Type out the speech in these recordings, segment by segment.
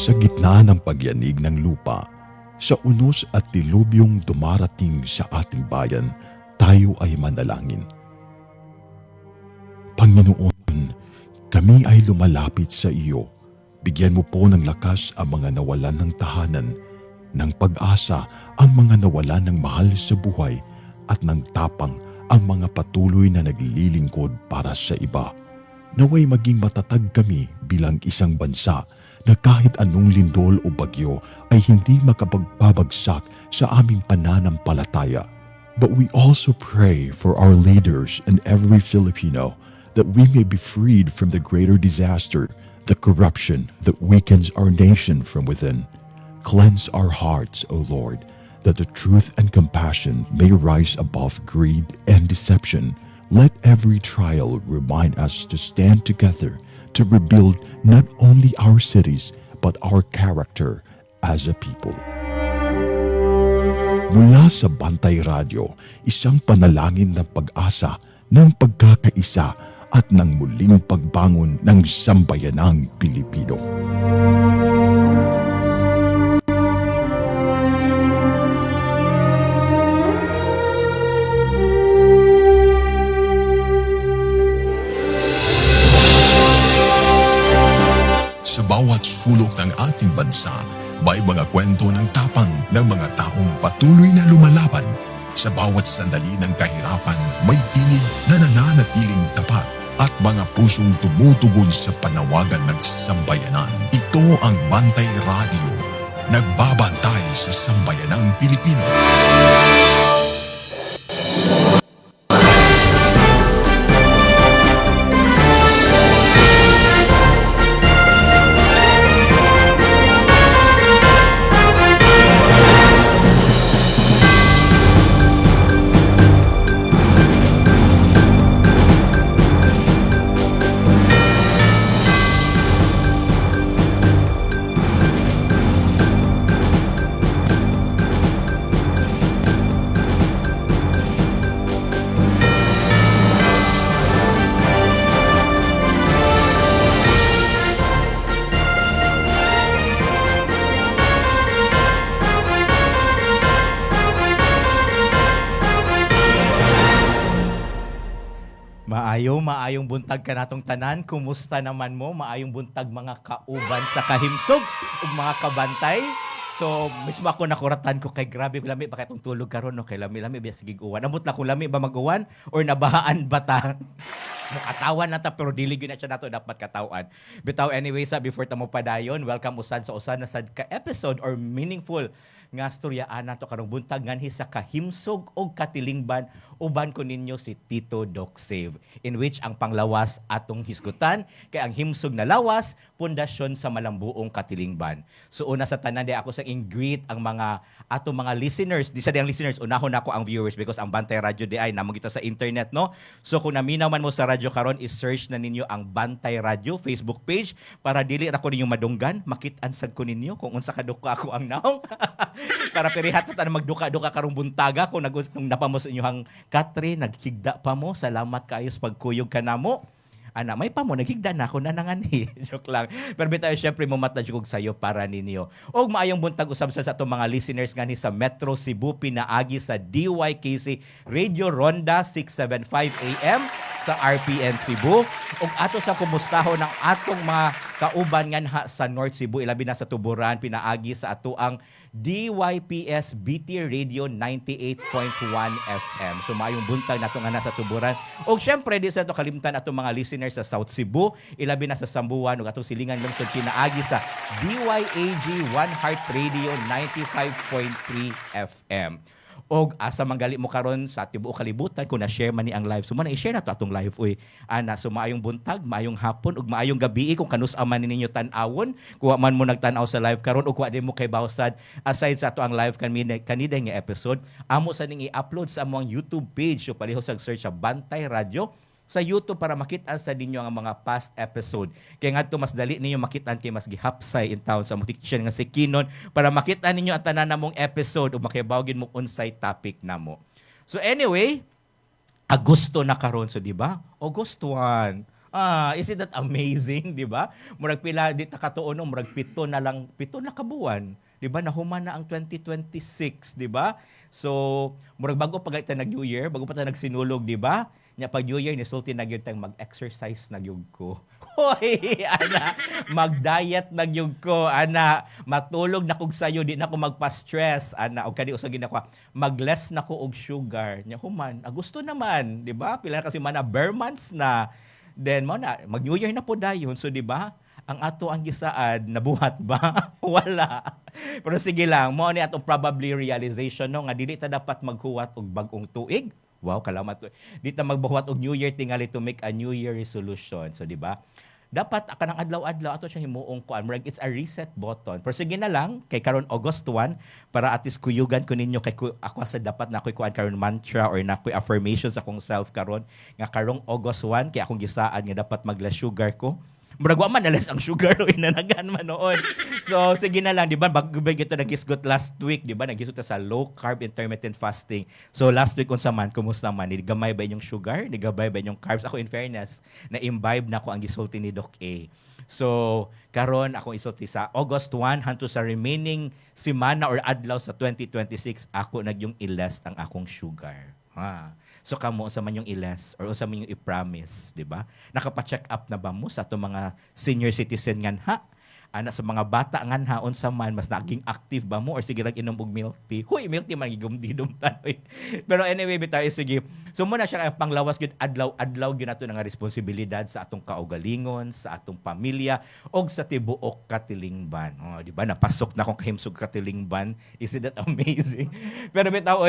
Sa gitna ng pagyanig ng lupa, sa unos at dilubyong dumarating sa ating bayan, tayo ay manalangin. Panginoon, kami ay lumalapit sa iyo. Bigyan mo po ng lakas ang mga nawalan ng tahanan, ng pag-asa ang mga nawalan ng mahal sa buhay, at ng tapang ang mga patuloy na naglilingkod para sa iba. Naway maging matatag kami bilang isang bansa na kahit anong lindol o bagyo ay hindi makapagpabagsak sa aming pananampalataya. But we also pray for our leaders and every Filipino that we may be freed from the greater disaster, the corruption that weakens our nation from within. Cleanse our hearts, O Lord, that the truth and compassion may rise above greed and deception. Let every trial remind us to stand together to rebuild not only our cities but our character as a people. Mula sa Bantay Radio, isang panalangin ng pag-asa, ng pagkakaisa at ng muling pagbangon ng sambayanang Pilipino. Sa bawat sulok ng ating bansa, may mga kwento ng tapang ng mga taong patuloy na lumalaban. Sa bawat sandali ng kahirapan, may tinig na nananatiling tapat at mga pusong tumutugon sa panawagan ng sambayanan. Ito ang Bantay Radio, nagbabantay sa sambayanang Pilipino. Maayong buntag ka natong tanan. Kumusta naman mo? Maayong buntag mga kauban sa kahimsog ug mga kabantay. So, mismo ako nakuratan ko kay grabe lami ba katong tulog karon no kay lami biya sige uwan. Amot na ko lami ba mag-uwan or nabahaan ba ta? Makatawan na ta pero dili gyud na siya nato dapat katawan. Bitaw anyway sa before ta mo padayon, welcome usad sa usan na sad ka episode or meaningful nga storyaan nato karong buntag nganhi sa kahimsog og katilingban uban ko ninyo si Tito Doc Save, in which ang panglawas atong hisgutan kay ang himsog na lawas pundasyon sa malambuong katilingban. So una sa tanan di ako sa greet ang mga atong mga listeners, di sa diyang listeners unahon nako ang viewers because ang Bantay Radio di ay namong kita sa internet no. So kung naminaw man mo sa radyo karon i-search na ninyo ang Bantay Radio Facebook page para dili na ko ninyo madunggan, makit-an sad ko ninyo kung unsa kaduka ako ang naong. Para perihat na magduka-duka karong buntaga kung napamos inyong Katre, naghigda pa mo. Salamat kayo sa pagkuyog ka na mo. Ana, may pa mo, naghigda na ako na nangani. Joke lang. Pero bitayo, syempre, mamatadjugog sa'yo para ninyo. O maayong buntag usab sa itong mga listeners ngani sa Metro Cebu, pinaagi sa DYKC Radio Ronda 675 AM sa RPN Cebu. O ato sa kumustahon ng atong mga kauban nga sa North Cebu, ilabi na sa Tuburan, pinaagi sa ato ang DYPS BT Radio 98.1 FM. So maayong buntag nato nga nasa Tuburan. O syempre di sa to kalimtan atong mga listeners sa South Cebu, ilabi na sa Sambuan ug atong silingan lungsod pinaagi sa DYAG One Heart Radio 95.3 FM. Og asa manggali mo karon sa tibuok kalibutan kung na-share man ni ang live. So man i-share na to atong live uy. Ana so maayong buntag, maayong hapon ug maayong gabi kung kanus-a man ninyo tan-awon. Kuha man mo nagtan-aw sa live karon ug kuha din mo kay bawsad aside sa ato ang live kanida nga episode, amo sa ning i-upload sa among YouTube page. So palihog sa search sa Bantay Radio sa YouTube para makita sa ninyo ang mga past episode. Kaya nga ito mas dali ninyo makitaan kay mas gihapsay in town sa multiplication nga si Kinon para makita ninyo ang tanan namong episode o makibawgin mo unsay topic namo. So anyway, Agosto na karon so di ba? August 1. Isn't that amazing, di ba? Murag pila, di ta katuon, murag pito na kabuan. Di ba? Nahuman na ang 2026, di ba? So, murag bago pa ta nag-New Year, bago pa ta nagsinulog, di ba? Nya pag New Year, nisulti na gyud tayong mag-exercise na gyud ko. Hoy, ana, mag-diet na gyud ko, ana, matulog na kog sayo, di na ko magpa-stress, ana, og kadi usag gid ako, mag-less na ko og sugar. Nya human, gusto naman, di ba? Pila na kasi mana bare months na. Then mo na mag-New Year na po dayon, so di ba? Ang ato ang gisaad nabuhat ba? Wala. Pero sige lang, mo ni atong probably realization no nga dili ta dapat maghuwat og bag-ong tuig. Wow, kalamat to. Di ta magbuhat og New Year tingali to make a New Year resolution. So di ba? Dapat kanang adlaw-adlaw ato siya himuong kuan, it's a reset button. Pero sige na lang kay karon August 1 para at least kuyugan ko ninyo kay ako sa dapat na kuan karon mantra or na affirmations akong self karon nga karong August 1 kay akong gisaad nga dapat mag-less sugar ko. Murag wa man nalas ang sugar o inanagan man noon. So sige na lang, di ba? Bagbay kita nagkisgot last week, di ba? Nagkisgot sa low carb intermittent fasting. So last week unsa man, kumusta man? Nigamay ba inyong sugar? Nigamay ba inyong carbs? Ako in fairness, na-imbibe na ko ang gisulti ni Doc A. So karon ako isulti sa August 1 hanto sa remaining semana or adlaw sa 2026, ako nagyong i-less ang akong sugar. So kamo unsa man yung i-less or unsa man yung i-promise, di ba? Nakapa-check up na ba mo sa ato mga senior citizen nganha? Ana sa mga bata nganha unsa man mas naging active ba mo or sige lang inom og milk tea? Huy, milk tea man gigumdidumtan. Pero anyway, bitaw sige. So muna siya ang panglawas gyud adlaw-adlaw gyud nato nga responsibilidad sa atong kaugalingon, sa atong pamilya og sa tibuok katilingban. Di ba? Napasok na akong kahimsog katilingban. Isn't that amazing? Pero bitaw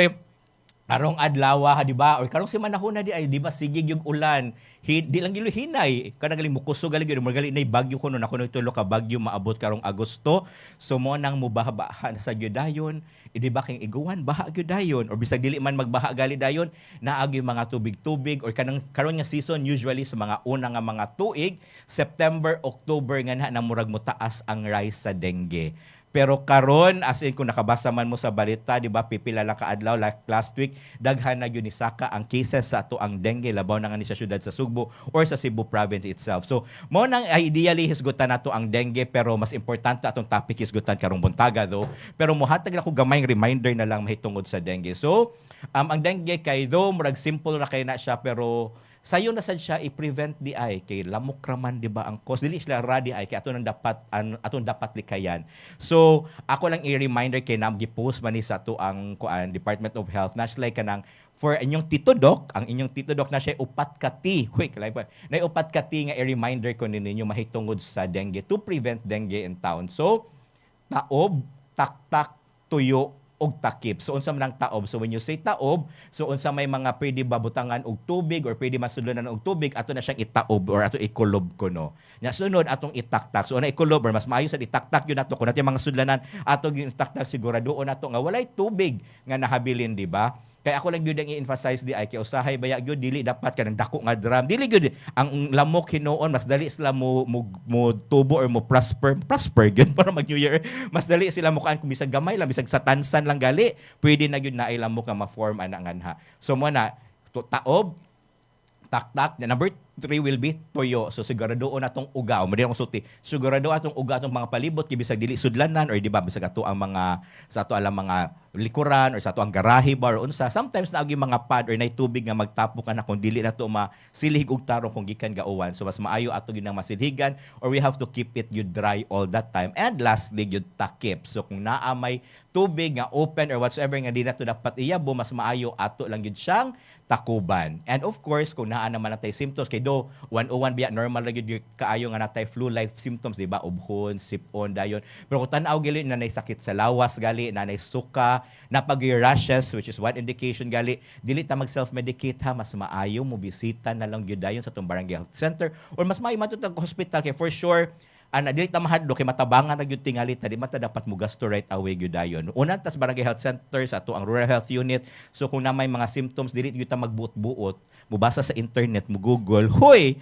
karong adlaw di ba or karong semanahon na di ba sigig yung ulan di lang gilo hinay kana galing mukuso galing gyud magaling nay bagyo kuno na kuno tulo ka bagyo maabot karong Agosto, so mo nang mubaha-baha sa gyudayon di ba kay iguan baha gyudayon or bisag dili man magbaha gali dayon naagi mga tubig-tubig or kanang karon nga season usually sa mga una nga mga tuig September, October nga na murag mo taas ang rise sa dengue. Pero karon as in kung nakabasa man mo sa balita, di ba, pipila lang kaadlaw like last week, daghan na gyud ni saka ang cases sa ato ang dengue labaw na nga ni sa syudad sa Sugbo or sa Cebu province itself. So mo nang ideally hisgutan nato ang dengue pero mas importante atong topic hisgutan karong buntaga do. Pero mohatag na ko gamayng reminder na lang mahitungod sa dengue. So ang dengue kay do murag simple ra kay na siya pero sayo na sad siya i-prevent di ay kay lamok raman di ba ang cause dili sila radi ay kay atong dapat likayan. So ako lang i-reminder kay nam gi-post man ni sa to ang Department of Health na sila kanang for inyong Tito Doc, ang inyong Tito Doc na siya upat ka ti. Huy, kalay pa. Na upat ka ti nga i-reminder ko ninyo mahitungod sa dengue to prevent dengue in town. So taob, taktak, tuyo og takip. So unsa man ang taob? So when you say taob, so unsa may mga pwede babutangan og tubig or pwede masudlanan og tubig, ato na siyang itaob or ato ikulob kuno. Nya sunod atong itaktak. So na ikulob or mas maayo sa itaktak yun ato kun natin mga sudlanan ato itaktak siguraduon nato nga walay tubig nga nahabilin, di ba? Kaya ako lang gyud ang i-emphasize di ay kay usahay baya gyud dili dapat kanang dako nga drum. Dili gyud ang lamok hinuon mas dali sila mo tubo or mo prosper gyud para mag New Year. Mas dali sila mo kaan kung bisag gamay lang bisag sa tansan lang gali. Pwede na gyud na ay lamok nga ma-form ana nganha. So mo na taob, taktak, number 3 will be toyo. So siguraduon atong uga. O mali akong sulti. Sigurado atong uga atong mga palibot kay bisag dili sudlanan or di ba bisag ato ang mga sa ato alang mga likuran or sa ato ang garahe bar or unsa. Sometimes naagi mga pad or nay tubig nga magtapok na kung dili nato masilhig og tarong kung gikan gauwan. So mas maayo ato gyud nang masilhigan or we have to keep it you dry all that time. And lastly gyud takip. So kung naa may tubig nga open or whatsoever nga di nato dapat iyabo, mas maayo ato lang gyud siyang takuban. And of course kung naa naman natay symptoms kay do 101 biya normal ra gyud kaayo nga natay flu-like symptoms, di ba? Ubhon, sipon dayon. Pero kung tan-aw gali nanay sakit sa lawas gali, nanay suka, napag rashes which is one indication gali, dili ta mag self-medicate ha, mas maayo mo bisita na lang gyud dayon sa tong barangay health center or mas maayo matutag hospital kay for sure dili ta mahadlo kay matabangan na gyud tingali ta di mata dapat mo gasto right away gyud dayon. Una tas barangay health center sa ato ang rural health unit. So kung na may mga symptoms dili gyud ta magbuot-buot, mubasa sa internet, mo Google, huy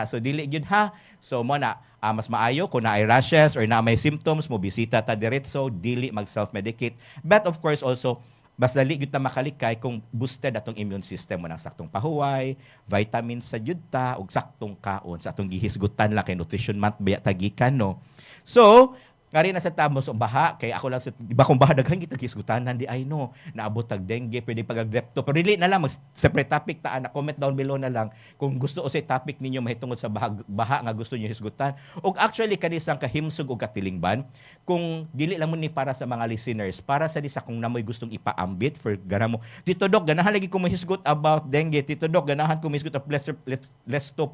so dili gyud ha. So mo na mas maayo kung na ay rashes or na may symptoms mo bisita ta diretso, dili mag self-medicate. But of course also mas dali gyud ta makalikay kung boosted atong immune system mo ng saktong pahuway, vitamins sa jud ta ug saktong kaon sa atong gihisgutan lang kay nutrition month biya tagikan no. So, kari na sa tamos o baha kay ako lang sa di ba kung baha daghan kita kisgutanan di ay no naabot tag dengue pwede pag lepto pero dili na lang mag separate topic ta na comment down below na lang kung gusto o say topic ninyo mahitungod sa baha nga gusto niyo hisgutan ug actually kanisang kahimsog ug katilingban kung dili lang mo ni para sa mga listeners para sa disa kung namoy gustong ipaambit for gana mo Tito Doc ganahan lagi ko mahisgot about dengue Tito Doc ganahan ko mahisgot of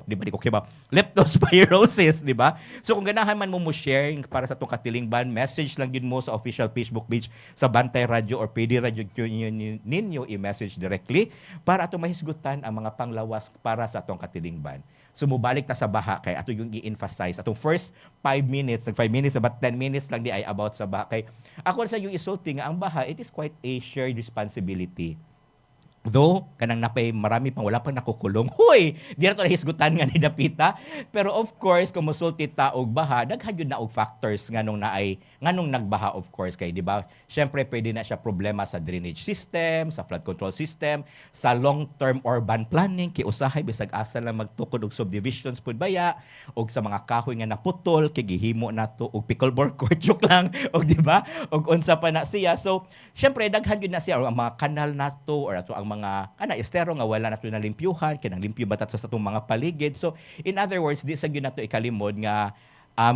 di ba di ko kiba leptospirosis di ba so kung ganahan man mo share para sa tong katilingban message lang yun mo sa official Facebook page sa Bantay Radio or PD Radio ninyo i-message directly para ato mahisgutan ang mga panglawas para sa atong katilingban. So mubalik ta sa baha kay ato yung i-emphasize atong first 5 minutes, 5 minutes about 10 minutes lang di ay about sa baha kay ako sa yung isulti nga ang baha it is quite a shared responsibility. Though, kanang napay marami pang wala pang nakukulong. Huy! Di na ito nahisgutan nga ni Dapita. Pero of course, kung musulti ta og baha, daghan yun na og factors nganong nagbaha of course kay di ba? Syempre pwede na siya problema sa drainage system, sa flood control system, sa long-term urban planning kay usahay bisag asa lang magtukod og subdivisions pud baya og sa mga kahoy nga naputol kay gihimo nato og pickleball court joke lang og di ba? Og unsa pa na siya. So, syempre daghan yun na siya or ang mga kanal nato or ato ang mga estero nga wala nato na limpyuhan kinang limpyo batat sa atong mga paligid so in other words di sa gyud nato ikalimod nga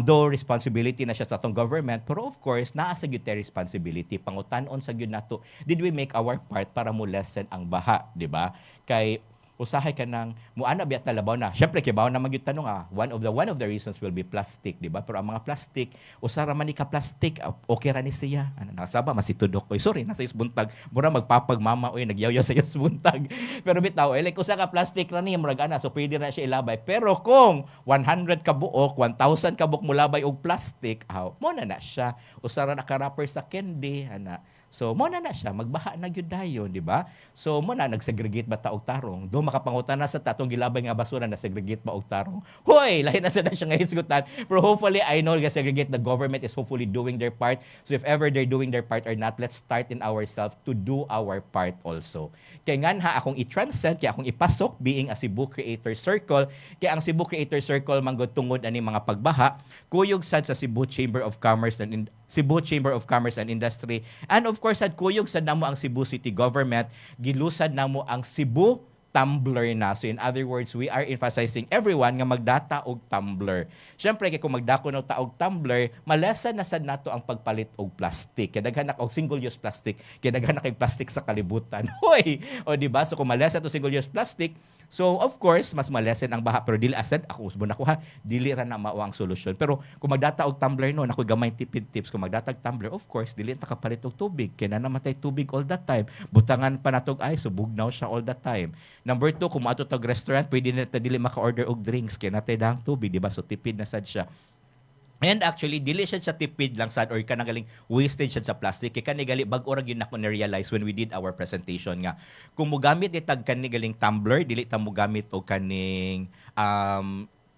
though responsibility na siya sa atong government pero of course naa sa gyud responsibility pangutan-on sa gyud nato did we make our part para mo lessen ang baha di ba kay usahay ka ng muana biya talabaw na. Syempre kibaw na magyud tanong one of the reasons will be plastic, di ba? Pero ang mga plastic, usara man ni ka plastic, okay ra ni siya. Ano nakasaba masitudok ko. Sorry, nasa buntag. Mura magpapagmama oy nagyaw-yaw sa buntag. Pero bitaw, like usa ka plastic ra ni murag ana, so pwede na siya ilabay. Pero kung 100 ka buok, 1,000 ka buok mo labay og plastic, mo na siya. Usara na ka wrapper sa candy, ana. So, mo na siya, magbaha na gyud dayon, di ba? So, mo na nagsegregate ba ta og tarong? Do makapangutan na sa tatong gilabay nga basura na segregate ba og tarong? Hoy, lahi na sa siya nga hisgutan. Pero hopefully, I know nga segregate the government is hopefully doing their part. So, if ever they're doing their part or not, let's start in ourselves to do our part also. Kaya nga akong i-transcend, kaya akong ipasok being a Cebu Creator Circle, kaya ang Cebu Creator Circle manggod tungod ani mga pagbaha, kuyog sad sa Cebu Chamber of Commerce and Industry. And of course, sad kuyog sad namo ang Cebu City Government, gilusad namo ang Cebu tumbler na. So in other words, we are emphasizing everyone nga magdata og tumbler. Syempre kay kung magdako na ta og tumbler, malesen na sad nato ang pagpalit og plastic. Kay daghan na og single use plastic, kay daghan na kay plastic sa kalibutan. Hoy, o di ba? So kung malesen to single use plastic, so of course, mas malesen ang baha pero dili asad ako usbon ako dili ra na mao ang solusyon. Pero kung magdata og tumbler no, ako gamay tipid tips kung magdatag tumbler, of course, dili ta kapalit og tubig. Kay na namatay tubig all the time. Butangan pa natog ay subugnaw siya all the time. Number 2, kung maato tag restaurant, pwede na ta dili maka-order og drinks kay natay dang tubig, di ba? So tipid na sad siya. And actually, dili siya tipid lang sad or kanagaling wastage siya sa plastic. Kaya kanigali, bag-o ra gyud nako na-realize when we did our presentation nga. Kung mugamit itag kanigaling tumbler, dili ta mugamit og kaning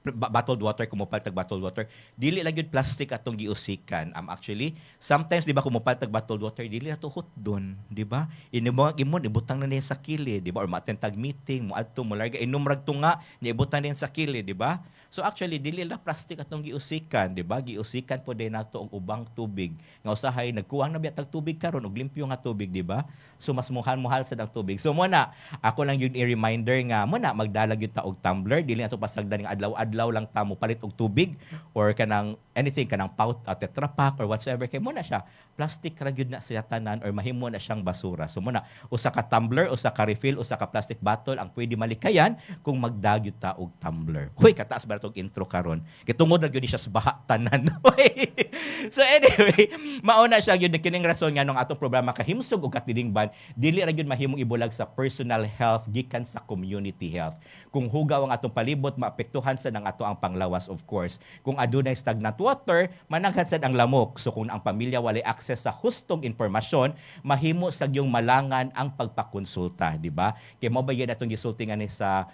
bottled water, kumupal tag bottled water, dili lang yun plastic atong giusikan. Actually, sometimes, di ba, kumupal tag bottled water, dili na tuhot doon, di ba? Imon, ibutang na niya sa kili, di ba? Or maaten tag meeting, muadto mo larga, inumrag tunga, niya ibutang niya sa kili, di ba? So actually, dili lang plastic atong giusikan, di ba? Giusikan po din nato og ubang tubig. Nga usahay, nagkuwang na biya tag tubig karon og limpyo nga tubig, di ba? So mas muhal sa dang tubig. So muna, ako lang yun i-reminder nga, muna, magdalag yun ta og tumbler, dili na ito pasagdan nga adlaw-adlaw lang ta mo palit og tubig or kanang anything kanang pout at Tetra Pak or whatsoever kay mo na siya plastic ra gyud na siya tanan or mahimo na siyang basura. So muna usa ka tumbler, usa ka refill, usa ka plastic bottle ang pwede malikayan kung magdagyud ta og tumbler. Hoy, kataas ba tong intro karon? Kay tungod ra gyud siya sa baha tanan. So anyway, mauna siya gyud kining rason nga nung atong programa kahimsog og katilingban, dili ra gyud mahimong ibulag sa personal health gikan sa community health. Kung hugaw ang atong palibot, maapektuhan sa nang ato ang panglawas of course. Kung adunay stagnant water, managhan sad ang lamok. So kung ang pamilya walay access sa hustong impormasyon, mahimo sa gyung malangan ang pagpakonsulta, di ba? Kay mo ba yan atong gisulti nga ni sa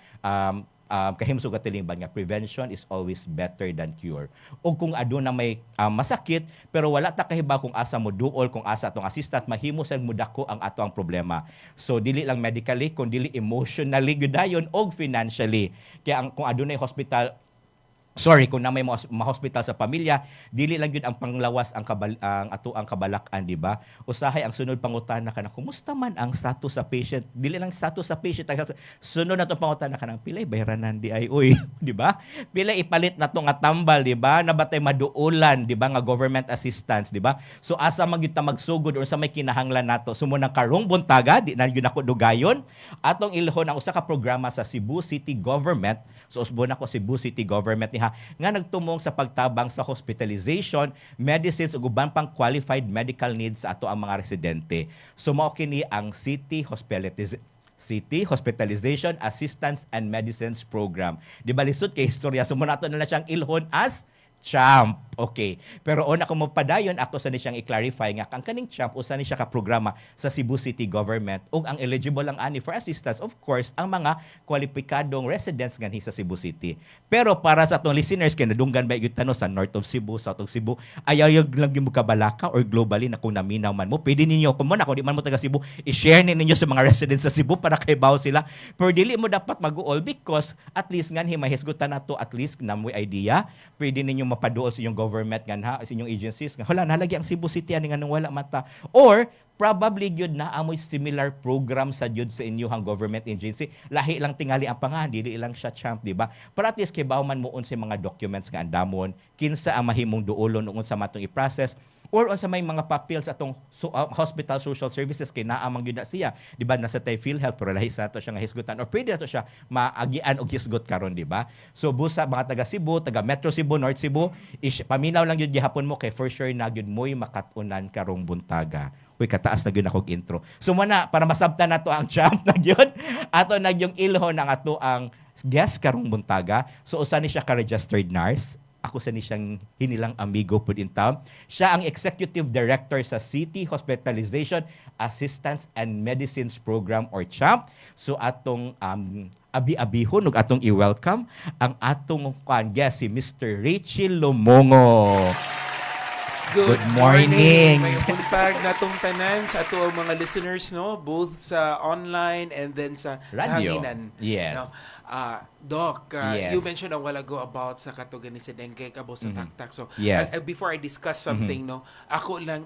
kahimsog atilimban nga prevention is always better than cure. O kung aduna may masakit pero wala ta kahibaw kung asa mo duol, kung asa atong assistant, mahimo sang mudako ang ato ang problema. So dili lang medically, kun dili emotionally gyudayon og financially. Kaya kung adunay hospital, kung na may ma-hospital sa pamilya, dili lang yun ang panglawas ang ato ang kabalakan, di ba? Usahay ang sunod pangutana kana, kumusta man ang status sa patient? Dili lang status sa patient, sunod na to pangutana kanang pilay bayranan di ay uy, di ba? Pilay ipalit na to nga tambal, di ba? Nabatay maduulan, di ba, nga government assistance, di ba? So asa magyud ta magsugod or sa may kinahanglan nato sumunang karong buntaga, di na yun ako dugayon atong ilhon ang usa ka programa sa Cebu City Government. So usbon ako Cebu City Government ni nga nagtumong sa pagtabang sa hospitalization, medicines ug uban pang qualified medical needs sa ato ang mga residente. So mao kini ang City Hospitalization Assistance and Medicines Program. Di ba lisod kay istorya, so muna na siyang ilhon as CHAMP. Okay. Pero una ko mapadayon, ako sa ni siyang i-clarify nga ang kaning CHAMP usa ni siya ka programa sa Cebu City Government ug ang eligible lang ani for assistance, of course, ang mga kwalipikadong residents nganhi sa Cebu City. Pero para sa atong listeners kay nadunggan ba gyud tanong sa North of Cebu, South of Cebu, ayaw lang yung kabalaka or globally na kung naminaw man mo, pwede ninyo kung muna kung di man mo taga Cebu, i-share ninyo sa mga residents sa Cebu para kay bawo sila. Pero dili mo dapat mag-uol because at least nganhi mahisgutan nato, at least namoy idea, pwede ninyo mapaduol sa inyong government sa inyong agencies nga hala nalagi ang Cebu City ani nga nang wala mata, or probably gyud na amoy similar program sa gyud sa inyong government agency, lahi lang tingali ang pangalan, dili lang siya CHAMP, di ba? Para at least kay bawman mo sa mga documents nga andamon, kinsa ang mahimong duolon ug unsa matong i-process, or unsa may mga papels atong hospital social services kay naa man gyud na siya, di ba? Nasa tay PhilHealth pero lahi sa ato siya nga hisgutan or pwede ato siya maagian og hisgot karon, di ba? So busa mga taga Cebu, taga Metro Cebu, North Cebu, paminaw lang gyud gihapon mo kay for sure na gyud mo'y makatunan karong buntaga. Uy, kataas na gyud akong intro. So muna para masabtan nato ang CHAMP na gyud, ato na yung ilhon ang ato ang guest karong buntaga. So usa ni siya ka registered nurse. Ako sa ni siyang hinilang amigo po in town. Siya ang Executive Director sa City Hospitalization Assistance and Medicines Program or CHAMP. So atong abi-abihon ug atong i-welcome ang atong guest si Mr. Rachel Lumongo. Good morning. May buntag natong tanan sa ato ang mga listeners, no, both sa online and then sa radio. Hanginan. Yes. No? Doc, Yes. you mentioned a while ago about sa katugan ni Dengue kabo sa taktak. So, Yes. before I discuss something, no, ako lang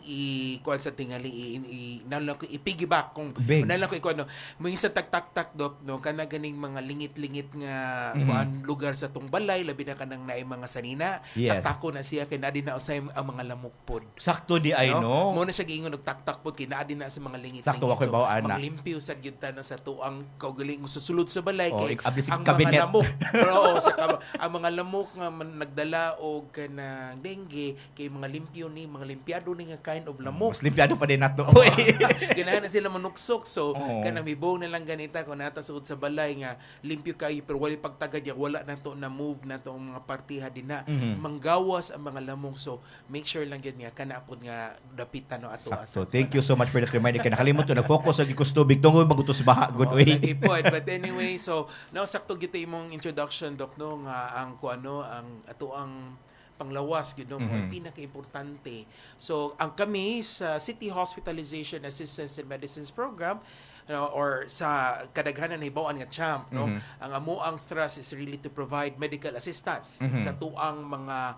kuan sa tingali nalang ko i-piggyback kung Big. nalang ko ikuan, no, mo sa taktak Doc, no, kana ganing mga lingit-lingit nga kuan lugar sa tong balay, labi na kanang naay mga sanina. Yes. Taktako na siya kay naadi na usay ang mga lamok pod. Sakto di ay no. Mo na siya giingon og taktak pod kay naadi na sa mga lingit-lingit. Sakto ako'y bawaan na. Maglimpyo sad gyud ta sa tuang kaugaling sa sulod sa balay Oh, kay abli si ang kabinet. mga lamok. Pero ang mga lamok nga nagdala og kanang dengue kay mga limpyo ni mga limpyado ni nga kind of lamok. Mas limpyado pa din nato. Ganahan sila manuksok. So Oo. kanang mibo na lang ganita kung nata sud sa balay nga limpyo kayo pero wala pagtagad ya wala nato na move nato ang mga partiha dinha. Manggawas ang mga lamok. So make sure lang gyud nga kana pod nga dapitan no ato So thank you so much for that reminder. Kaya nakalimot ko, nag-focus sa gikustubig. Tungo magutos baha. Good way. But anyway, so now sakto gyud imong introduction, Doc, no, nga ang kuano ang ato ang panglawas gyud no, pinaka-importante. So ang kami sa City Hospitalization Assistance and Medicines Program, no, or sa kadaghanan na hibaw-an nga CHAMP, no, ang amuang thrust is really to provide medical assistance sa tuang mga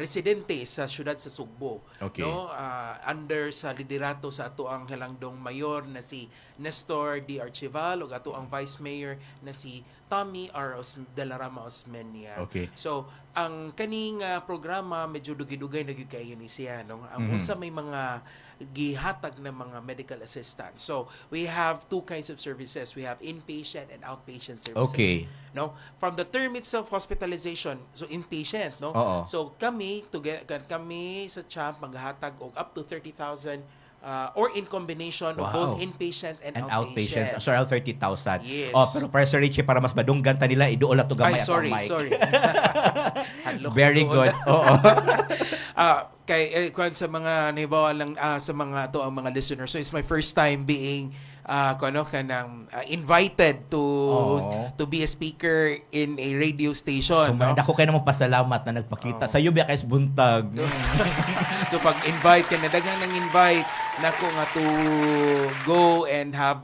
residente sa syudad sa Sugbo, Okay. no, under sa liderato sa ato ang halangdong mayor na si Nestor D. Archival ug ato ang vice mayor na si Tommy R. Dalarama Osmeña. Okay. So ang kaning programa medyo dugay-dugay na gyud kayo ni siya, no, ang unsa may mga gihatag na mga medical assistance. So we have two kinds of services. We have inpatient and outpatient services. Okay. No, from the term itself, hospitalization, so inpatient, no. Oo. So kami sa CHAMP maghahatag og up to 30,000 or in combination of Wow. both inpatient and outpatient. So around 30,000. Yes. Oh, pero para Sir Richie, para mas madunggan ta nila, iduol ato gamay Ay, atong mic. sorry. Hadlok Very ko doon. good. Oo. Kay kung sa mga nahibawa lang sa mga to ang mga listeners. So it's my first time being kuno kanang invited to be a speaker in a radio station, So, no? ako kayo naman pasalamat na nagpakita. Sa iyo, biya kayo buntag. So pag-invite ka na, daghang nang invite nako nga to go and have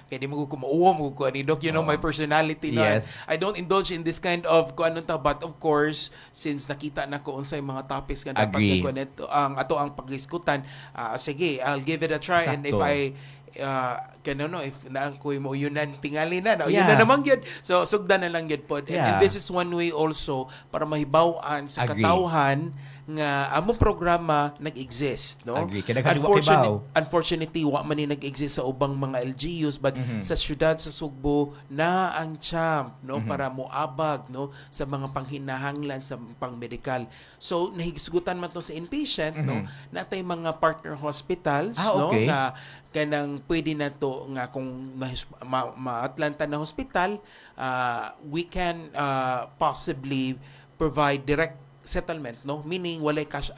kaya di mo ko kumauwa mo ko ani Doc, you know my personality no. Yes. I don't indulge in this kind of kuan ta, but of course since nakita na ko unsay mga topics nga dapat Agree. connect ang ato ang pagdiskutan, sige, I'll give it a try. And if Sakto. I if na ko mo yunan tingali na Yeah. yun na naman gyud, so sugdan na lang gyud pod. And Yeah. this is one way also para mahibaw-an sa Agree. katawhan nga among programa nag-exist, no? Agree. Kaya nagkaliwa kibaw. Unfortunately, wa man ni nag-exist sa ubang mga LGUs, but sa syudad sa Sugbo na ang champ, no, para moabag, no, sa mga panghinahanglan sa pang-medical. So nahigsgutan man to sa inpatient, no, natay mga partner hospitals, no, okay. nga kanang pwede na to nga kung ma-Atlanta na hospital, we can possibly provide direct settlement, no, meaning walay cash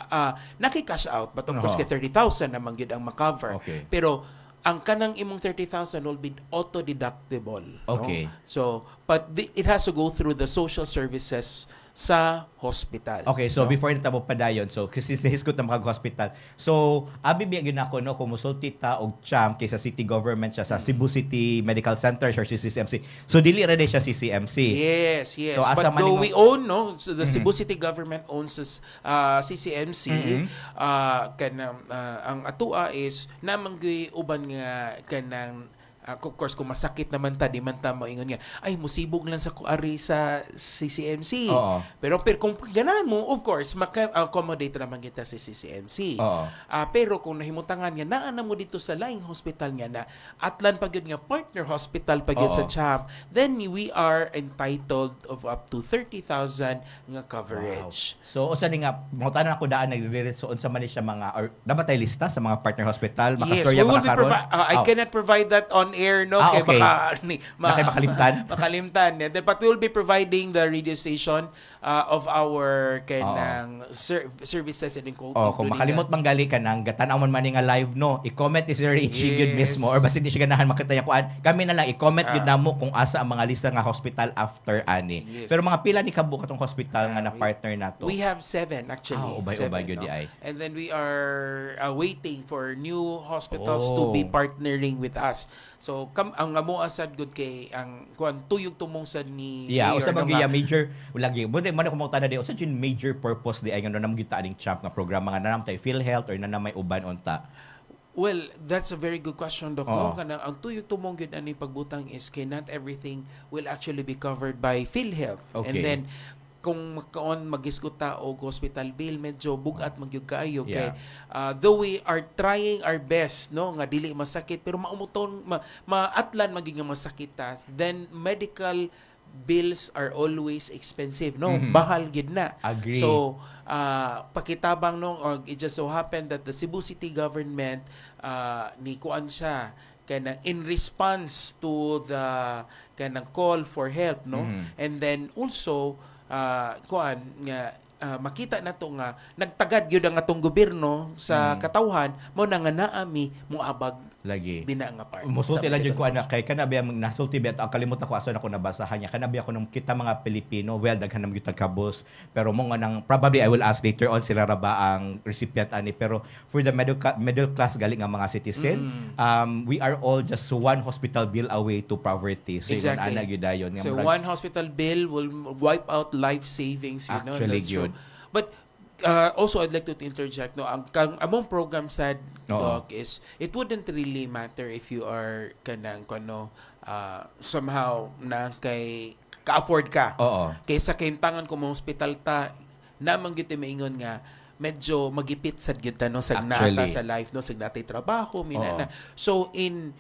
naki-cash out, but of course Oo. kay 30,000 naman gyud ang ma-cover. Okay. Pero ang kanang imong 30,000 will be auto-deductible, Okay. no? So but it has to go through the social services sa hospital. Okay, so no? before na tabo padayon, so kasi nahiskot na mag-hospital. So, abi biya gyud ako no kumusulti ta og CHAM kay sa city government siya sa Cebu City Medical Center or CCMC. So dili ra day siya CCMC. Yes, yes. So, asa But man though yung- we own, no, so the Cebu City government owns this CCMC, ang atua is namanggoy uban nga kanang of course kung masakit naman ta di man ta moingon nga ay musibog lang sa kuari sa CCMC. Oo. Pero kung ganahan mo, of course maka-accommodate naman kita sa CCMC. Oo. Pero kung nahimutangan nga naa na mo dito sa laing hospital nga na atlan pa gyud nga partner hospital pa gyud Oo. sa CHAM, then we are entitled of up to 30,000 nga coverage. So usa ni nga mangutanan ako daan nagdiretso unsa man ni siya mga or dapat tay lista sa mga partner hospital Yes, makastorya we will ba be karon? I cannot provide that on air, no? Kaya Okay. baka makalimtan? makalimtan. Yeah. But we will be providing the radio station of our kanang services and Kung makalimot man gali ka nang gatan-aw man nga live no, i-comment is reaching yun Yes. mismo or basta hindi siya ganahan makita niya kuan. Kami na lang i-comment yun namo kung asa ang mga lista nga hospital after ani. Yes. Pero mga pila ni kabuka tong hospital nga na partner nato. We have 7 actually. Ubay-ubay 7, yun di ay. And then we are waiting for new hospitals to be partnering with us. So ang amo asad good kay ang kuan tuyog tumong sad ni Yeah, Mayor, usa no, bang nga, major lagi. Buti man ako mangutana di usa yung major purpose di ay nga nam kita aning champ nga programa nga nanam tay PhilHealth or nanam may uban unta. Well, that's a very good question, Doc. Oo. No? Kanang ang tuyog tumong gyud ani pagbutang is kay not everything will actually be covered by PhilHealth. Okay. And then kung makaon magiskuta og hospital bill medyo bugat magyud kaayo kay though we are trying our best no nga dili masakit pero maumuton maatlan maging nga masakit ta, then medical bills are always expensive no bahal gid na. Agree. So pakitabang no it just so happened that the Cebu City government ni kuan siya kanang in response to the kanang call for help no, and then also kuan nga makita nato nga nagtagad gyud ang atong gobyerno sa katawhan mo na nga naami moabag Lagi. dina nga part. Musulti sa lang yung medical kuan na kay kanabi ang nasulti bet ang kalimot ako aso na ko nabasahan niya kanabi ako nung kita mga Pilipino well daghan nam gyud kabus pero mo nga nang probably I will ask later on sila ra ba ang recipient ani pero for the middle class gali nga mga citizen we are all just one hospital bill away to poverty so yun Exactly. ana gyud dayon nga So murag- one hospital bill will wipe out life savings, you know. Actually, That's true. good. But also I'd like to interject no among program sad Oo. Doc is it wouldn't really matter if you are kanang somehow na kay ka-afford ka. Oo. Kaysa kay tangan ko mo hospital ta namang gyud maingon nga medyo magipit sad gyud ta no sa nata Actually. sa life no sa natay trabaho mina Oo. na. So in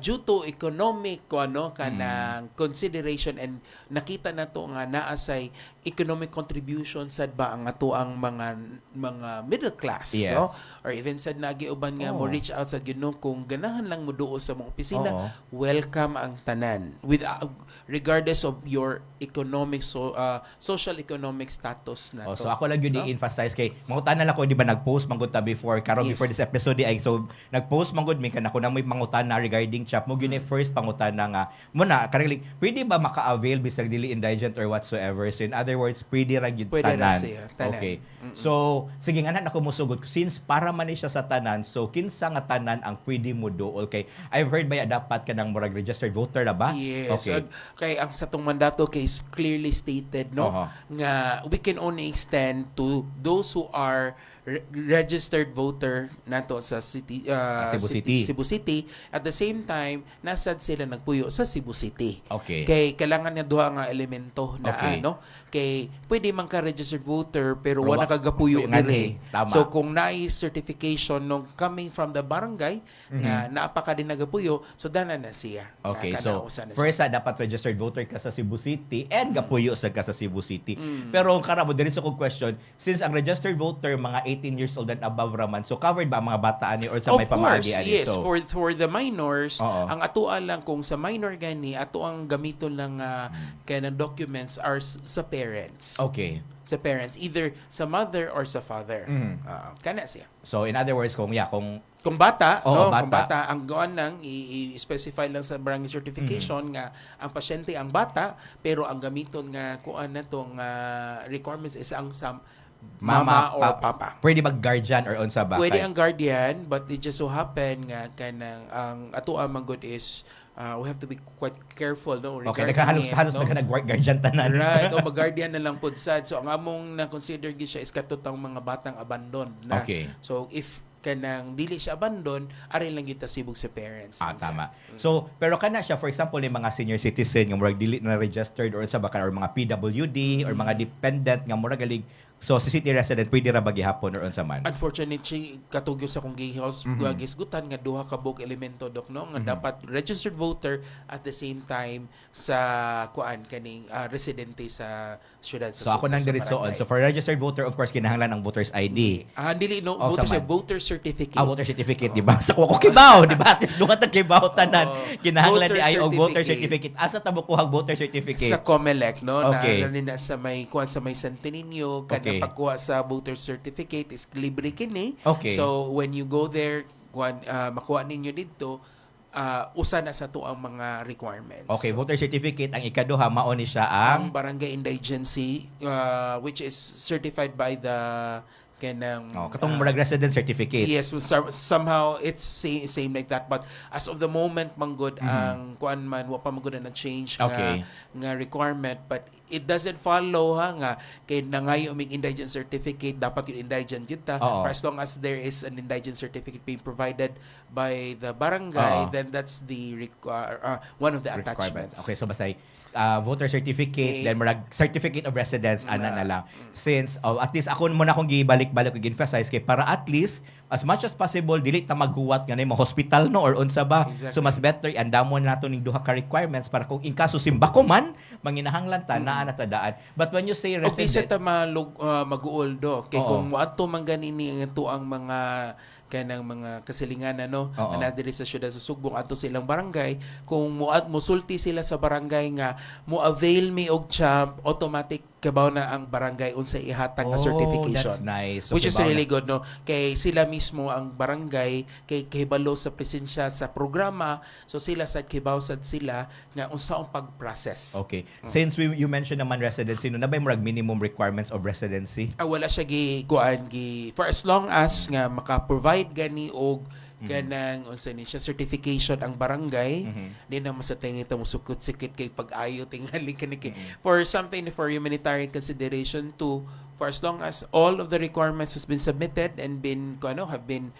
due to economic kanang consideration and nakita na to nga naasay economic contribution sad ba ang ato ang mga middle class Yes. no or even sad nagiuban nga mo Oo. reach out sa gyud no kung ganahan lang mo duo sa mga opisina Oo. welcome ang tanan with regardless of your social economic status na Oh, to. so ako lang yun No? i-emphasize kay mangutan na lang ko di ba nag-post manggod ta before karon Yes. before this episode ay so nag-post manggod mi kana ko na may mangutan na regarding CHAP mo gyud first pangutan na nga muna kanang pwede ba maka-avail bisag dili indigent or whatsoever, so in other words pwede ra gyud Pwede ra tanan. siya, tanan. Okay. So sige nga na ako musugod since para man ni siya sa tanan, so kinsa nga tanan ang pwede mo duol kay I've heard ba dapat ka nang murag registered voter na ba? Yes. Okay. Kay ang sa tong mandato case clearly stated no Aha. nga we can only extend to those who are registered voter nato sa city Cebu City. Cebu City. At the same time nasad sila nagpuyo sa Cebu City. Okay. Kay kailangan niya duha nga elemento na Okay. ano kay pwede man ka registered voter pero Pero wala kagapuyo nga dire. tama. So kung naay certification nung coming from the barangay nga naapa ka din nagapuyo, so dana na siya. Okay, Nga so kanausan na siya. first dapat registered voter ka sa Cebu City and gapuyo sa ka sa Cebu City. Mm. Pero karamo diretso kong question, since ang registered voter mga 18 years old and above raman, so covered ba ang mga bata ani or sa Of may course, pamaagi ani? yes. So, For the minors, Oo. ang atuan lang kung sa minor gani, ato ang gamiton lang kanang documents are sa parents. okay. Sa parents, either sa mother or sa father. Mm. Kana siya. So in other words, kung Kung bata, Oo, no, bata. kung bata, ang goan lang i-specify lang sa barangay certification nga ang pasyente ang bata, pero ang gamiton nga kuan na tong requirements is ang mama or papa. Pwede mag-guardian or unsa ba? Pwede Kay- ang guardian, but it just so happen nga kanang ang ato ang good is we have to be quite careful no Okay, regarding naghahalos it, no? nag-guardian tanan. Right, o mag-guardian na lang pod sad. So ang among na consider gid siya is katutang mga batang abandon na. Okay. So if kanang dili siya abandon, ari lang kita sibog sa parents. Tama. So, pero kana siya, for example, yung mga senior citizen, yung murag dili na registered or sa baka or mga PWD or mga dependent nga murag galig. So, sa city resident pwede ra ba gihapon or unsa man? Unfortunately, katugyo sa kong gisgutan nga duha ka bug elemento dok no nga dapat registered voter at the same time sa kuan kaning residente sa syudad sa So, ako nang sa diretso on. barangay. So, for registered voter, of course, kinahanglan ang voter's ID. Dili no Oh, voter sa sa man. voter certificate. Voter certificate, di ba? Sa kuko kibaw, di ba? At least lungat ang kibaw tanan. Oo. Kinahanglan Voter di ay og voter certificate. certificate. Asa ta mo kuhag voter certificate? Sa COMELEC no Okay. na sa may kuan sa may Santo Niño Okay. kada pagkuha sa voter certificate is libre kini. Okay. So when you go there kuan makuha ninyo dito usa na sa to ang mga requirements. Okay, So, voter certificate ang ikaduha mao ni siya ang ang barangay indigency which is certified by the kanang katong murag resident certificate. yes, somehow it's same like that, but as of the moment manggod ang kuan man wa pa manggod na change Okay. nga requirement, but it doesn't follow nga kay nangayo mig indigent certificate dapat yung indigent kita Oo. for as long as there is an indigent certificate being provided by the barangay, Oo. then that's the one of the Requirement. attachments. Okay, so basta voter certificate, Okay. then murag certificate of residence, ana na lang. Since, at least ako muna akong gibalik-balik og emphasize kay para at least, as much as possible, dili ta maghuwat nga na mga hospital no or unsa ba. Exactly. So mas better, andamon nato ning duha ka requirements para kung in kaso simba ko man, manginahanglan ta, naa na ta daan. But when you say O bisa resident, ta mag-uol do kay Oo. kung moadto man ganini ang ito ang mga kanang mga kasilinganan no Oo. na diri sa syudad sa Sugbong adto silang barangay, kung mosulti sila sa barangay nga mo avail me og CHAP, automatic kabaw na ang barangay unsa ihatag nga certification. That's nice. So, Which is kibaw na- really good no kay sila mismo ang barangay kay kahibalo sa presensya sa programa, so sila sad kibaw sad sila nga unsa ang pag-process. Okay. Since you mentioned naman residency, no, na ba yung murag minimum requirements of residency? Wala siya kuan for as long as nga maka-provide gani og kanang unsa ni siya certification ang barangay, di na masatay ita mo sukot-sikit kay pag-ayo tingali kani kay for something for humanitarian consideration too, for as long as all of the requirements has been submitted and been have been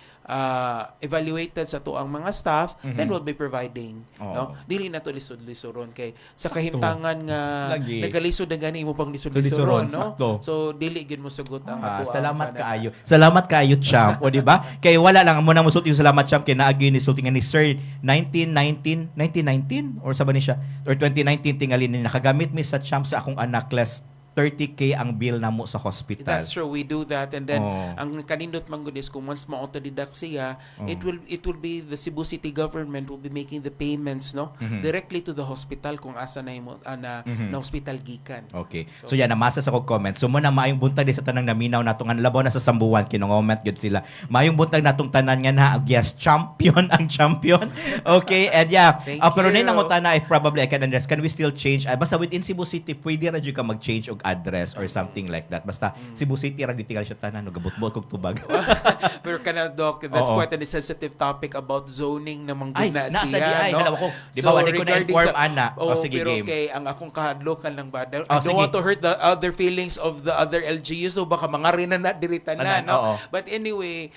evaluated sa tuang mga staff, then we'll be providing no dili na to lisod-lisoron kay sa kahimtangan nga Lagi. nagalisod na gani mo pang Lisoron, lisod-lisoron no, sakto. so dili gid mo sugot ang atuang Salamat kanang- kaayo. Salamat kaayo, champ. O, di ba? Kay wala lang mo na musot yung salamat, champ, kay naagi ni sulti nga ni Sir 1919 or sa ba ni siya? Or 2019 tingali ni nakagamit mi sa champ sa akong anak class 30K ang bill namo sa hospital. That's true. We do that, and then Oh. ang kanindot man gud is kung once ma-autodidact siya, it will be the Cebu City government will be making the payments directly to the hospital kung asa na imo na hospital gikan. Okay. So yan, namasa sa kong comment. So muna maayong buntag di sa tanang naminaw natong ang labaw na sa sambuwan kinongoment gud sila. Maayong buntag natong tanan nga na yes, champion ang champion. Okay, and yeah. Thank Pero you. na nangutana if probably I can address, can we still change? Basta within Cebu City, pwede ra jud ka mag-change og address or something like that. Basta Cebu City ra di tingal siya tanan og gabot-bot kog tubag. Pero kana Doc, that's Oo. quite a sensitive topic about zoning na Ay, mangguna nasa siya. di ay. No? Halaw ko. Di ba, wala ko regarding na-inform, sa- Ana. O, sige, pero game. kay ang akong kahadlokan lang ba? I Oh, don't sige. want to hurt the other feelings of the other LGUs, so baka mga rin na dirita na. Anan, No? oo. But anyway,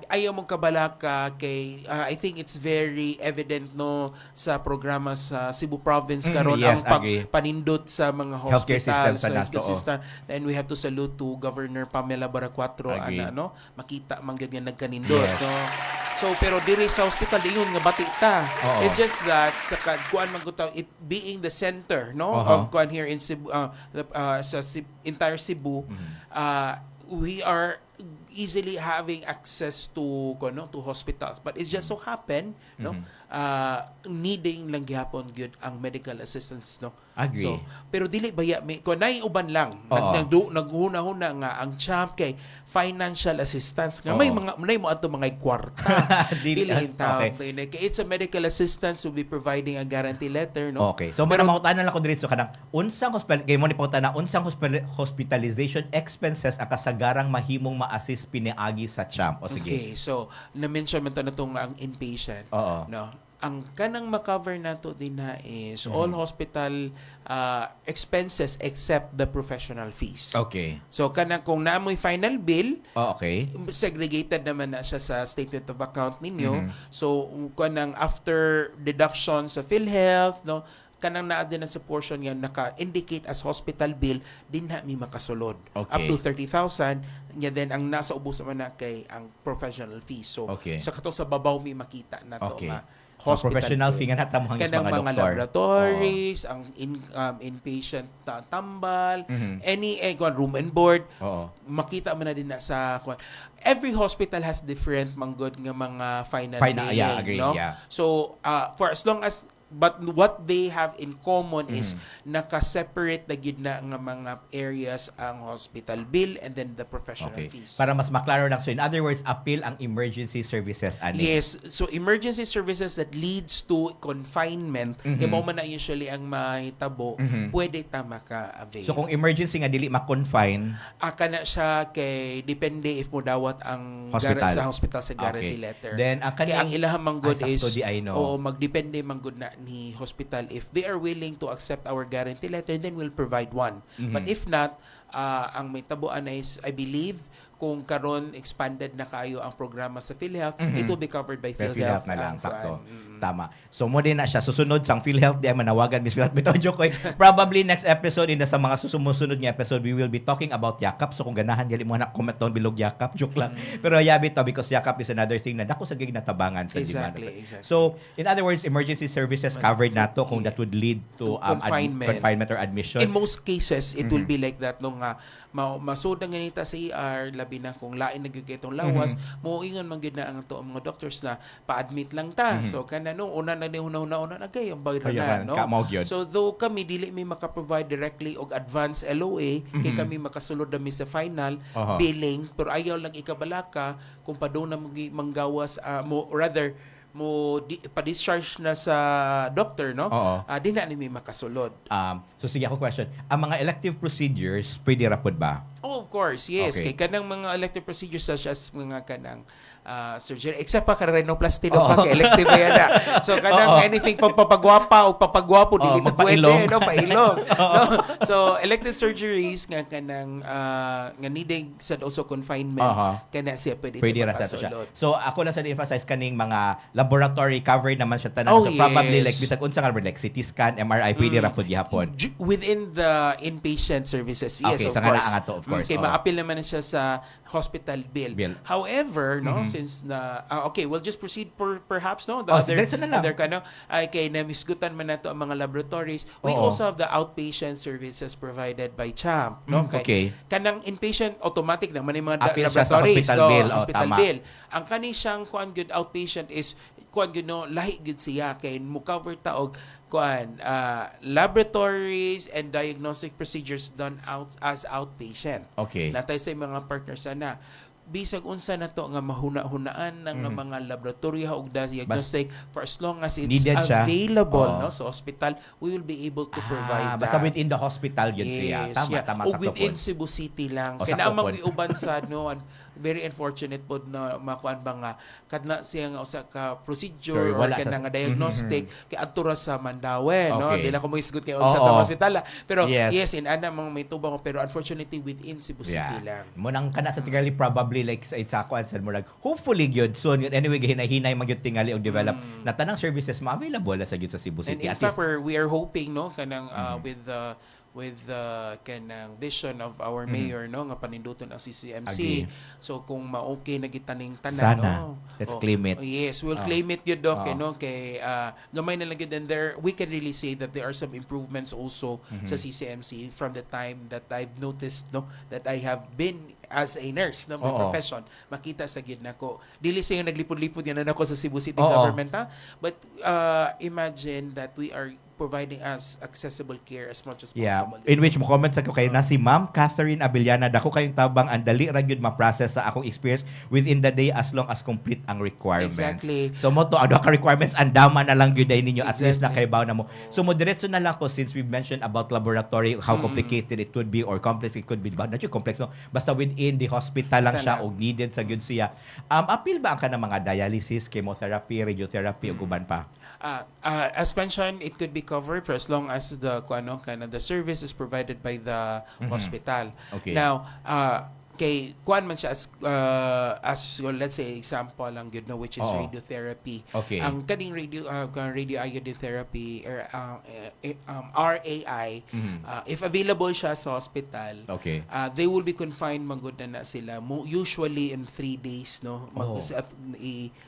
ayaw mong kabalaka kay, I think it's very evident no sa programa sa Cebu Province karon yes, ang agree. panindot sa mga Healthcare system hospitals, sa nato, healthcare system. And we have to salute to Governor Pamela Baracuatro Agree. no? Makita man gyud nga nagkanindot Yes. no. So pero diri sa hospital diyon nga bati ta. Oo. It's just that sa kuan man gutaw it being the center no Uh-huh. of kuan here in Cebu sa entire Cebu we are easily having access to kuno to hospitals, but it just so happen no needing lang gyapon gyud ang medical assistance no. Agree. So pero dili baya may kun nay uban lang Oo. naghuna-huna nga ang CHAP kay financial assistance nga Oo. may mo ato mga kwarta. Dili- Dili okay. kay it's a medical assistance will be providing a guarantee letter no. Okay. So muna mangutanan lang ko diretso kanang unsang hospital kay mo ni pangutana unsang hospitalization expenses ang kasagarang mahimong ma-assist piniagi sa CHAMP. O sige. Okay, so na-mention man to na itong ang inpatient. Oo. No? Ang kanang makover nato din na is all hospital expenses except the professional fees. Okay. So kanang kung naamoy final bill, Oh, okay. segregated naman na siya sa statement of account ninyo. So kanang after deduction sa PhilHealth, no, kanang naa din na sa portion nga naka-indicate as hospital bill, din na mi makasulod. Okay. Up to 30,000, nya then ang nasa ubos naman na kay ang professional fees. So Okay. sa kato sa babaw mi makita na to Okay. nga So hospital professional bill. fee nga natamang Kanang mga mga doktor. laboratories, ang inpatient tambal, Mhm. any room and board, Oo. makita mo na din na sa every hospital has different manggod nga mga final Yeah, billing, agree, no? yeah. So for as long as but what they have in common is naka-separate na gid na nga mga areas ang hospital bill and then the professional Okay. fees. Para mas maklaro lang. So in other words, appeal ang emergency services ani. Yes, so emergency services that leads to confinement, kay mo man na usually ang mahitabo, pwede ta maka-avail. So kung emergency nga dili ma-confine, aka na siya kay depende if mo dawat ang Hospital. sa hospital sa guarantee Okay. letter. Then, ang kaya ang kaning- ilahang manggod Ay, is sakto, di I know. o magdepende manggod na ni hospital if they are willing to accept our guarantee letter, then we'll provide one. But if not, ang may tabuan is I believe kung karon expanded na kayo ang programa sa PhilHealth, it will be covered by PhilHealth. PhilHealth na lang, ang sakto. kuan. Tama. So mo din na siya susunod sang PhilHealth di ay manawagan Miss PhilHealth bitaw joke ko. Probably next episode in sa mga susunod nga episode we will be talking about yakap. So kung ganahan gali mo na comment down bilog yakap joke lang. Pero yabi to because yakap is another thing na dako sa natabangan sa demand. Exactly. So in other words, emergency services covered nato kung that would lead to confinement or admission. In most cases, it will be like that nung masud nga nita sa ER labi na kung lain nagigitong lawas, moingon man gyud na ang to mga doctors na pa-admit lang ta. So kana no una na ni una nagay ang bayranan, no. Kamaw gyud. So though kami dili mi maka-provide directly og advance LOA kay kami makasulod na mi sa final Aha. billing, pero ayaw lang ikabalaka kung padung na manggawas mo rather mo pa-discharge na sa doctor, no? Oo. Di na ni makasulod. So sige ako question. Ang mga elective procedures pwede rapod ba? Oh, of course, yes. Okay. Kay kanang mga elective procedures such as mga kanang surgery, except pa ka rhinoplasty na pa, kay elective yan na. So kanang anything papagwapa o papagwapo, dili na magpailong. pwede, no? Pailong. No? So elective surgeries nga kanang nga needing sad also confinement, kana siya pwede Pwede na ra sa siya. makasulod. So ako lang sa emphasize kaning mga laboratory covered naman siya tanan. Oh, So probably yes. like bisag unsa nga like CT scan, MRI pwede ra pud gihapon. Within the inpatient services, yes, Okay, of sa course. nga to, of course. course. Kay Oo. maapil naman na siya sa hospital bill. However, no, Mhm. since na okay, we'll just proceed perhaps no the Oh, other diretso na lang. other kano ay kay namisgutan man nato ang mga laboratories. We Oo. also have the outpatient services provided by CHAMP, no? Okay. Kanang inpatient automatic naman yung mga Appeal siya sa laboratories, hospital no, bill. hospital Tama. bill. Ang kani siyang kuan good outpatient is kuan good no lahi gud siya kay mo cover ta og kuan laboratories and diagnostic procedures done out as outpatient. Okay. Natay sa mga partners ana bisag unsa na to nga mahuna-hunaan ng mga laboratory ug diagnostic for as long as it's Needed siya. available Oo. no sa hospital, we will be able to provide that. Basta within the hospital yun siya. Tama, O sakto within po. Cebu City lang. O, Kaya sakto naman po. giuban sa no, very unfortunate po na makuan ba nga kadna siya nga usa ka procedure Sure, or wala kana sa- nga diagnostic kay adto ra sa Mandaue no. Okay. Dila ko mo isgot kay unsa Oo. ta hospital. Pero Yes. yes, in ana mga may tubang pero unfortunately within Cebu City lang. Munang kana sa tingali probably like sa kuan sa murag hopefully gyud soon anyway hinay-hinay magyud tingali og develop na tanang services ma-available na sa gyud sa Cebu And City. in At fact, least we are hoping no kanang with the kanang vision of our mayor no nga paninduton ang CCMC. Agree. So kung ma-okay na gitaning tanan Sana. no. Let's claim it. Yes, we'll claim it yun Doc Oh. no kay gamay na lang yun and there we can really say that there are some improvements also sa CCMC from the time that I've noticed no that I have been as a nurse no my Oo. profession makita sa gid nako dili siya yung naglipod-lipod yan na ako sa Cebu City Oo. government ha but imagine that we are providing us accessible care as much as possible. in which mo comment sa ko kay na si Ma'am Catherine Abellana dako kayong tabang ang dali ra gyud ma-process sa akong experience within the day as long as complete ang requirements. Exactly. So mo to ano ka requirements andama na lang gyud ay ninyo at least na Exactly. kay na mo. So mo diretso na lang ko since we mentioned about laboratory how complicated it would be or complex it could be ba not yung complex no basta within the hospital lang siya o needed sa gyud siya. Appeal ba ang kanang mga dialysis, chemotherapy, radiotherapy ug uban pa? As mentioned, it could be covered for as long as the the service is provided by the hospital. Okay. Now, kay kuan man siya as well, let's say example lang gyud no which is Oo. radiotherapy. Okay. Ang kaning radioiodine therapy or RAI if available siya sa hospital, Okay. they will be confined magud na sila usually in 3 days no Oh.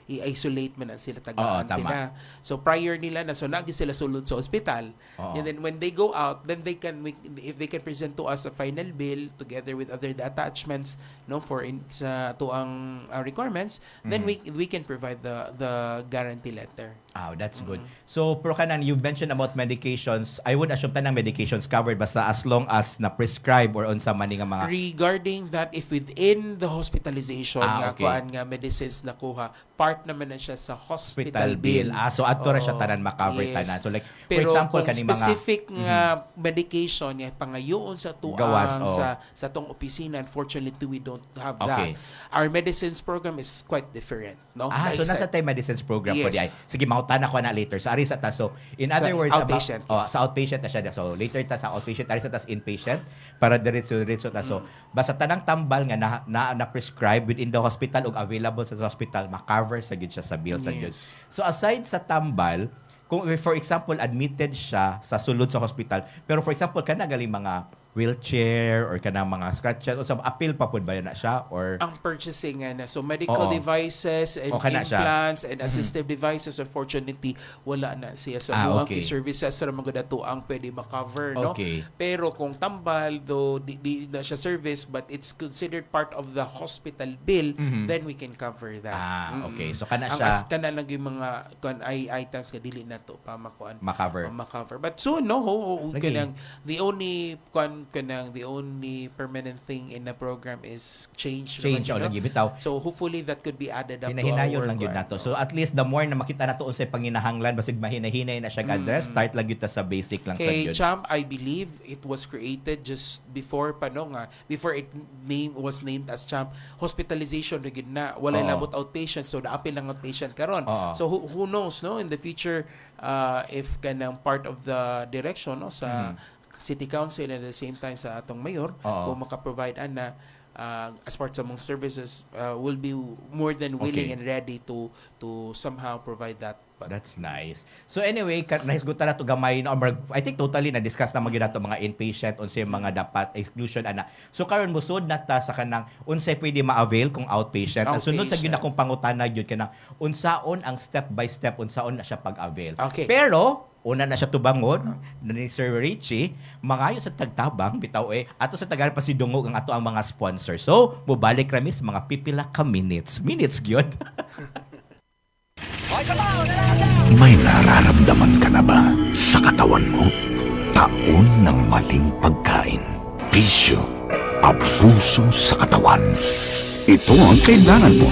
i-isolate man na sila Oo, tagaan tama. sila. So prior nila na so nagi sila sulod sa ospital. Oo. And then when they go out, then they can if they can present to us a final bill together with other attachments no for sa tuang requirements, then we can provide the guarantee letter. That's good. So, pero kanan, you mentioned about medications. I would assume tanang medications covered basta as long as na-prescribe or unsa man nga mga... Regarding that, if within the hospitalization nga okay. kuan nga medicines na kuha, part naman na siya sa hospital hospital bill. bill. So, adto ra siya Oo. tanan ma-cover Yes. tanan. So, like, for Pero example, kung kaning mga... specific nga medication nga pangayoon sa tuang Gawas, oo. sa tong opisina, unfortunately we don't have Okay. that. Our medicines program is quite different, no? so nasa tayo medicines program po Yes. di ay. Sige, mautan ako na later. So, ari sa ta. So, in other words, outpatient, yes. sa outpatient na siya. So, later ta sa outpatient, ari sa ta inpatient para diretso ta. So, basta tanang tambal nga na-prescribe within the hospital o available sa hospital, ma-cover sa gid siya sa bill sa gid. Yes. So, aside sa tambal, kung for example admitted siya sa sulod sa hospital, pero for example kana galing mga wheelchair or kanang mga scratches o sa appeal pa pud ba yan na siya or Ang purchasing na so medical Oo. devices and O, kana siya. implants and assistive devices, unfortunately wala na siya sa Okay. services sa mga dato ang pwede ma-cover, no? Okay. Pero kung tambal though di na siya service but it's considered part of the hospital bill, then we can cover that. okay. So kana Ang siya kana lang yung mga items nga dili na to pa makuan ma-cover. ma-cover. But soon, no, Lagi. kanang the only permanent thing in the program is change. Change o naman, lagi bitaw. So hopefully that could be added up Hinahinayon to our lang yun nato. So at least the more na makita nato unsay panginahanglan basig mahinahinay na siya address, start lang yun ta sa basic lang sa Kay yun. CHAMP, I believe it was created just before before it was named as CHAMP, hospitalization na gid na wala Oo. labot outpatient, so naapil lang outpatient karon. Oo. So who knows no in the future if kanang part of the direction no sa City Council and at the same time sa atong mayor Oo. kung maka-provide ana as part sa mong services will be more than willing Okay. and ready to somehow provide that That's nice. So anyway, nahisgutan na to gamay na or I think totally na discuss na magina to mga inpatient unsay mga dapat exclusion ana. So karon musod na ta sa kanang unsay pwede ma-avail kung outpatient. Ang sunod sa gyud akong pangutana gyud kanang unsaon ang step by step unsaon na siya pag-avail. Okay. Pero una na siya tubangon ni Sir Richie, mangayo sa tagtabang bitaw ato sa tagal pa si dungog ang ato ang mga sponsor. So mubalik rami sa mga pipila ka minutes. Minutes gyud. May nararamdaman ka na ba sa katawan mo? Taon ng maling pagkain, bisyo, abuso sa katawan. Ito ang kailangan mo.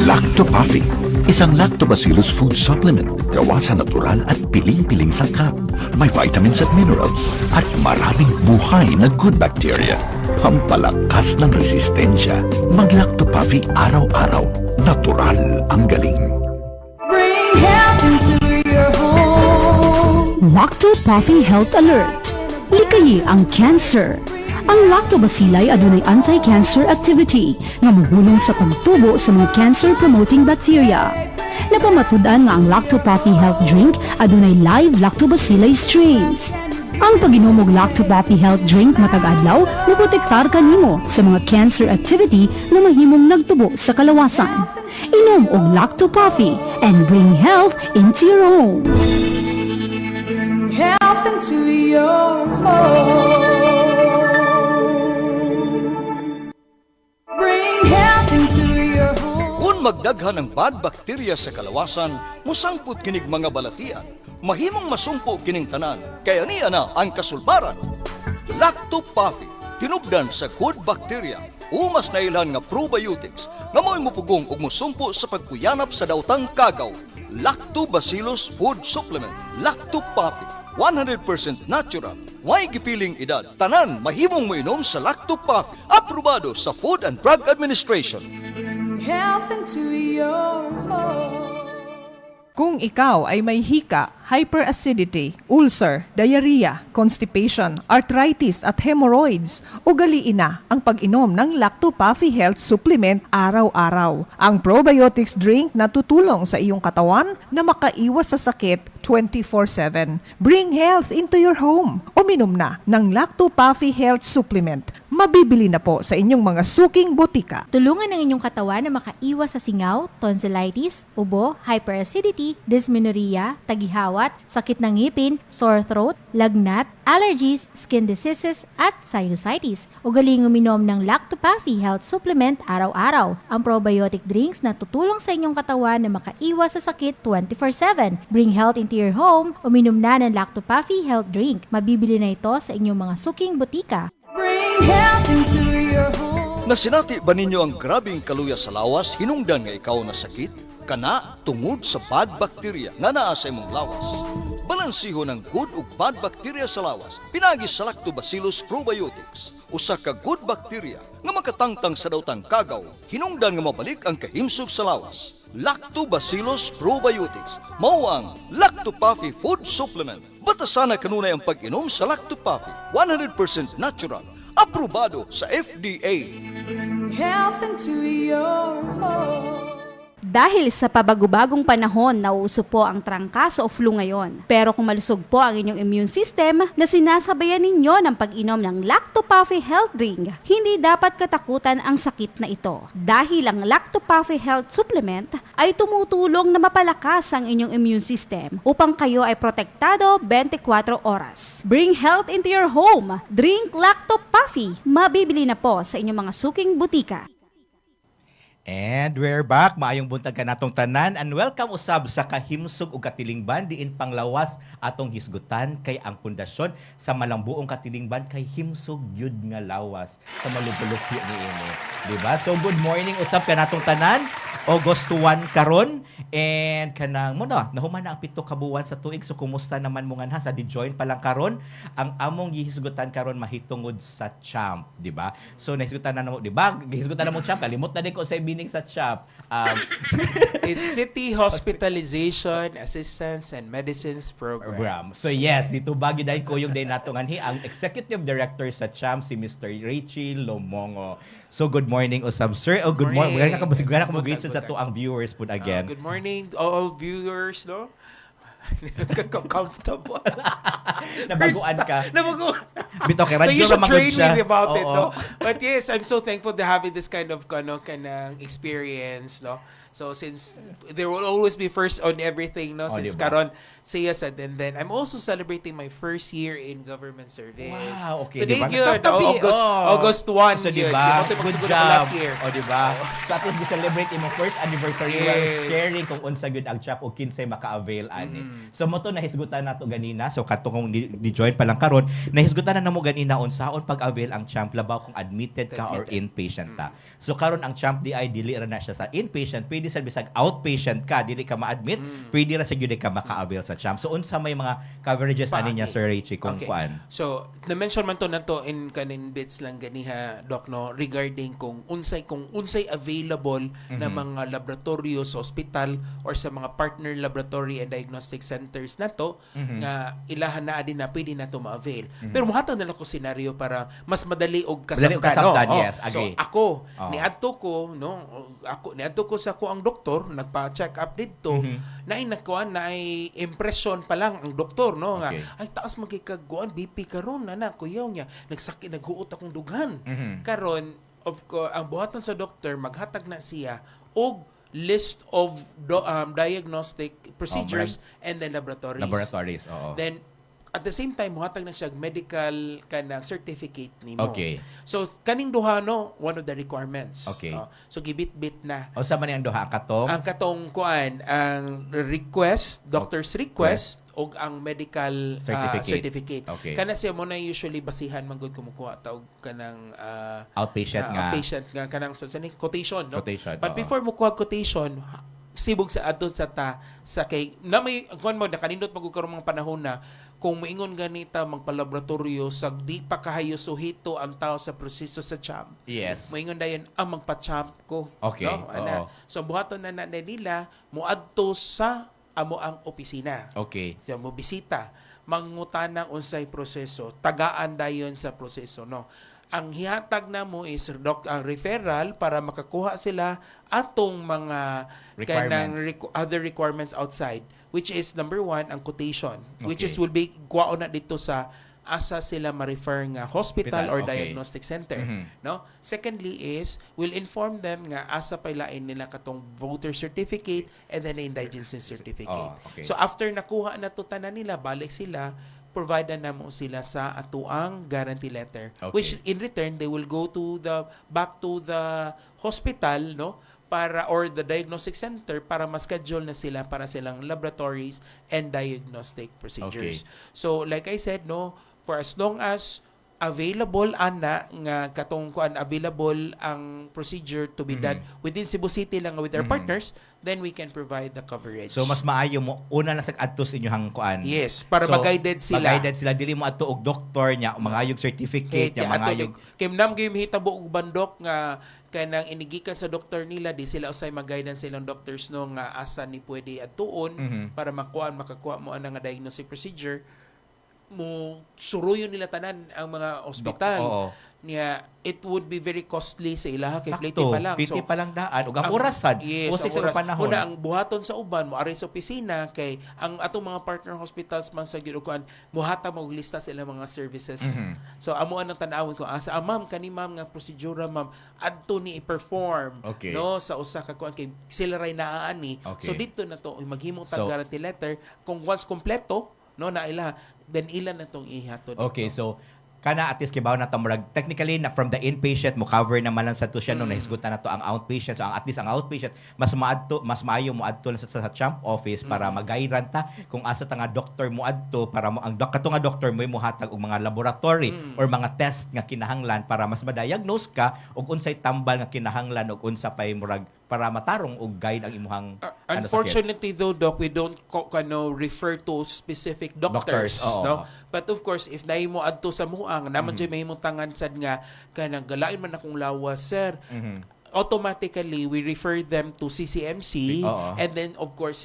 Lactopaffi, isang lactobacillus food supplement gawa sa natural at piling-piling sangkap. May vitamins at minerals at maraming buhay na good bacteria. Pampalakas ng resistensya. Mag-Lactopaffi araw-araw. Natural ang galing. Bring health into your home. Lactopaffi Health Alert. Likayi ang cancer. Ang lactobacilli adunay anti-cancer activity nga mogulong sa pagtubo sa mga cancer-promoting bacteria. Napamatud-an nga ang Lactopaffi Health Drink adunay live lactobacilli strains. Ang pag-inom og Lactopaffi Health Drink matag adlaw maprotektar kanimo sa mga cancer activity na mahimong nagtubo sa kalawasan. Inom og Lactopaffi and bring health into your home. Bring health into your home. Bring health into your home. Kung magdaghan ng bad bacteria sa kalawasan, musangput kinig mga balatian. Mahimong masumpo kining tanan, kaya niya na ang kasulbaran. Lactopaffi, tinubdan sa good bacteria, umas na ilan nga probiotics, nga mo'y mupugong ug musumpo sa pagkuyanap sa dautang kagaw. Lactobacillus food supplement, Lactopaffi, 100% natural. May gipiling edad, tanan mahimong moinom sa Lactopaffi, aprobado sa Food and Drug Administration. Bring health into your home. Kung ikaw ay may hika, hyperacidity, ulcer, diarrhea, constipation, arthritis at hemorrhoids, ugaliin na ang pag-inom ng Lactopaffi Health Supplement araw-araw. Ang probiotics drink na tutulong sa iyong katawan na makaiwas sa sakit 24/7. Bring health into your home. Uminom na ng Lactopaffi Health Supplement. Mabibili na po sa inyong mga suking botika. Tulungan ang inyong katawan na makaiwas sa singaw, tonsillitis, ubo, hyperacidity, dysmenorrhea, tagihawat, sakit ng ngipin, sore throat, lagnat, allergies, skin diseases, at sinusitis. Ugaling uminom ng Lactopaffi Health Supplement araw-araw. Ang probiotic drinks na tutulong sa inyong katawan na makaiwas sa sakit 24/7. Bring health into your home. Uminom na ng Lactopaffi Health Drink. Mabibili na ito sa inyong mga suking botika. Bring health into your home. Nasinati ba ninyo ang grabing kaluya sa lawas hinungdan nga ikaw na sakit? Kana tungod sa bad bacteria nga naa sa imong lawas. Balansiho ng good ug bad bacteria sa lawas pinagi sa Lactobacillus probiotics. Usa ka good bacteria nga makatangtang sa dautang kagaw, hinungdan nga mabalik ang kahimsog sa lawas. Lactobacillus probiotics mao ang Lactopaffi Food Supplement. Batasan na kanunay ang pag-inom sa Lactopaffi, 100% natural, aprobado sa FDA. Bring health into your home. Dahil sa pabagubagong panahon, nauuso po ang trangkaso o flu ngayon. Pero kung malusog po ang inyong immune system na sinasabayan ninyo ng pag-inom ng Lactopaffi Health Drink, hindi dapat katakutan ang sakit na ito. Dahil ang Lactopaffi Health Supplement ay tumutulong na mapalakas ang inyong immune system upang kayo ay protektado 24 oras. Bring health into your home. Drink Lactopaffi. Mabibili na po sa inyong mga suking butika. And we're back. Maayong buntag ka natong tanan and welcome usab sa kahimsog ug katilingban diin panglawas atong hisgutan kay ang pundasyon sa malambuong katilingban kay himsog gyud nga lawas sa malubulokyo niini. Diba? So good morning usab ka natong tanan. August 1 karon and kanang mo na nahuman na ang 7 ka buwan sa tuig. So kumusta naman mo nga sa di-join pa lang karon ang among gihisgutan karon mahitungod sa champ, di ba? So nahisgutan na mo, di ba? Gihisgutan na mo champ, kalimot na din ko sa ibining sa champ. It's City Hospitalization Assistance and Medicines Program. So yes, dito bagyo dahil ko yung day nato nganhi ang Executive Director sa champ si Mr. Richie Lomongo. So good morning usab sir. Oh, good morning. Magana ka mag-greet sa sa to ang viewers po again. Good morning all viewers, no? Comfortable. Nabaguan ka. Nabaguan. Bito kay So radyo you should ra magud train siya. me about it, Oo. no? But yes, I'm so thankful to having this kind of kanang experience, no? So since there will always be first on everything, no? Since diba? karon siya sa and then I'm also celebrating my first year in government service. Wow, okay. Today diba? yun, Nagtatabi, August 1 So, yun. diba? Kimote Good pagsiguro ko job. last year. O, diba? So, at least we-celebrate imong first anniversary Yes. while sharing kung unsa gyud ang chap o kinsay maka-avail ani. So, mo to nahisgutan nato ganina. So, kato kung di-join pa lang karon, nahisgutan na namo ganina unsaon pag-avail ang champ labaw kung admitted ka or inpatient ta. So, karon ang champ di ay dili ra na siya sa inpatient, pwede sa bisag outpatient ka, dili ka ma-admit, pwede ra sa gyud ka maka-avail sa champ. So, unsa may mga coverages ani niya Sir Richie kung kuan? So, na-mention man to nato in kanin bits lang ganiha, Doc, no, regarding kung unsay available na mga laboratorio sa hospital or sa mga partner laboratory and diagnostic centers nato nga ilahan na din na pwede nato ma-avail. Pero muhatag na lang ko senaryo para mas madali og kasabtan. Yes, So, agree. ako niadto ko sa ko ang doktor, nagpa-check up didto, na nakuan na ay impression pa lang ang doktor, no, nga Okay. ay taas magkikaguan BP karon na kuyaw niya nagsakit naghuot akong dughan karon ang buhaton sa doktor maghatag na siya og list of diagnostic procedures and then laboratories. Oo. Then at the same time muhatag na siya medical kanang certificate nimo. Okay. So kaning duha, no, one of the requirements. Okay. So gibit-bit na O sa man ang duha katong ang katong kuan ang request, doctor's request og ang medical certificate. Okay. Kana siya mo na usually basihan man gud kumukuha taog kanang outpatient nga. outpatient nga kanang quotation, no? Quotation, But oo. before mo kuha quotation, sibog sa adto sa kay na may kuan mo nakanindot magkaroon mga panahon na kung moingon ganita magpa-laboratorio sa di pa kahayo suhito ang tao sa proseso sa champ. Yes. Moingon dayon ang magpa-champ ko. Okay, No? Ana. oo. So buhaton na nila moadto sa amo ang opisina. Okay. So mo bisita, mangutanang unsay proseso, tagaan dayon sa proseso, no. Ang hihatag na mo is ang referral para makakuha sila atong mga kanang other requirements outside, which is number 1 ang quotation, which is will be kuwaon na dito sa asa sila ma-refer nga hospital or okay. diagnostic center, no. Secondly is will inform them nga asa pailain nila katong voter certificate and then indigency certificate. Okay. So after nakuha na to tanan nila, balik sila, provide na mo sila sa atuang guarantee letter, Okay. which in return they will go to back to the hospital, no, para or the diagnostic center para ma-schedule na sila para silang laboratories and diagnostic procedures. So like I said, no, for as long as available ana nga katong kuan available ang procedure to be done within Cebu City lang with our partners, then we can provide the coverage. So mas maayo mo una na sa adto sa inyong kuan. Yes, para mag-guided sila. Mag-guided sila dili mo adto og doktor nya, mangayog certificate nya, mangayog kay nam gyud hitabo og bandok nga kanang inigikan sa doktor nila, di sila usay mag-guidance silang doctors no nga asa ni pwede atuon para makakuha mo ang nga diagnostic procedure, mo suruyon nila tanan ang mga ospital. Oo. Niya it would be very costly sa ilaha kay plate Sakto, pa lang. piti So, pa lang daan ug ang orasan. Yes, Kasi ang sa oras. panahon. Una, ang buhaton sa uban, mo aray sa opisina, kay ang atong mga partner hospitals man sa ginukuan, muhata mo lista sila mga services. So, amo ang tanawon ko, asa, ma'am, kani ma'am nga prosedura, ma'am, adto ni i-perform, Okay. no, sa usa ka kuan, kay sila ray naani. Okay. So, dito na to, maghimo tag So, guarantee letter, kung once kompleto, no, na ila, then ilan na tong ihatod. Okay, so kana at least kibaw na tamurag technically na from the inpatient mo cover naman lang sa to siya no nahisgutan na to ang outpatient, so ang at least ang outpatient mas maayo mo adto sa champ office para magayran ta kung asa ta nga doctor mo adto para mo ang kato nga doctor mo hatag og mga laboratory or mga test nga kinahanglan para mas ma-diagnose ka og unsay tambal nga kinahanglan og unsa pay murag para matarong og guide ang imuhang Unfortunately though, Doc, we don't refer to specific doctors, oo. no? But of course, if nahi mo adto sa muang, naman dyan may tangan sad nga kanang galain man akong lawas, sir. automatically we refer them to CCMC Oo. and then of course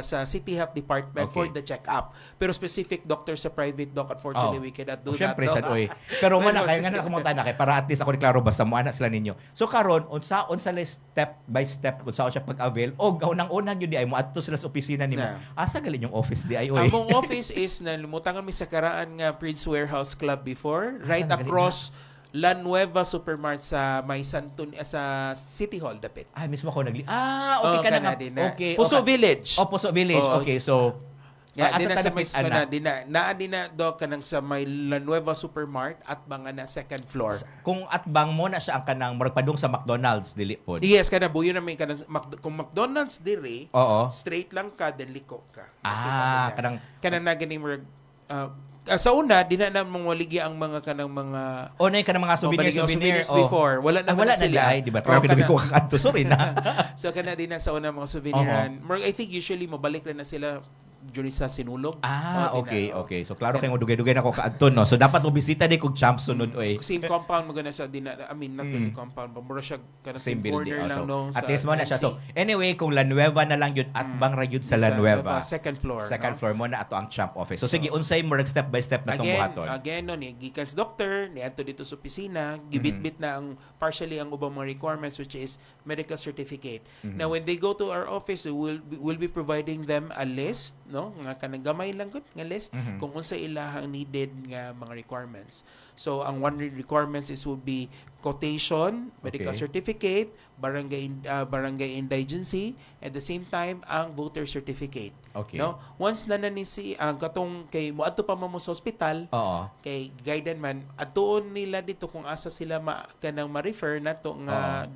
sa City Health Department for Okay. the check-up. Pero specific doctor sa private doc, unfortunately, we cannot do that. Siyempre, no? sad, oy. Pero man kaya nga na kumunta na kay para at least ako ni klaro basta mo anak sila ninyo. So karon unsa step by step unsa siya pag-avail og unang-unang yun di ay mo adto sila sa opisina nimo. Na. Asa galing yung office di ay oy. Among office is na lumutangan mi sa karaan nga Prince Warehouse Club before, right galing across La Nueva Supermart sa May Santon sa City Hall dapit. Ay mismo ako okay ka na nga. Okay. Puso okay. Village. Puso Village. Oo. Okay, so Yeah, asa di na sa may tanapit, ana? di na do kanang sa may La Nueva Supermart at mga na second floor. Kung atbang mo na siya ang kanang magpadung sa McDonald's dili pod. Yes, kana buyo na may kanang kung McDonald's dire, Oo. straight lang ka then liko ka. Kanang na gani sa una di na mong waligi ang mga kanang mga Onay ka ng mga souvenirs before. Wala na wala sila. na di ba? Oo, Pero kana- ko kakanto sorry na. So kana din na sa una mga souveniran. I think usually mabalik rin na sila during sa sinulog. Okay. So klaro kay mo dugay-dugay na ko kaadto no. So dapat mo bisita di kog champ sunod oy. Same compound mo gana sa not really compound, but mura siya kana same border lang no. At least mo na siya. So anyway, kung La Nueva na lang yun at bang ra yun sa La Nueva. Second floor. Second floor mo na ato ang champ office. So sige, unsay mo step by step na tong buhaton. Again no, ni gikan sa doctor, ni adto dito sa opisina, gibit-bit na ang partially ang ubang mga requirements which is medical certificate. Now when they go to our office, we'll be providing them a list, no? Nga kanang gamay lang gud nga list kung unsa ilahang needed nga mga requirements. So ang one requirements will be quotation, medical Okay. certificate, barangay indigency, at the same time ang voter certificate. Okay. No? Once na si ang katong kay moadto pa mo sa ospital, Oo. kay guidance man atuon nila dito kung asa sila kanang ma-refer nato nga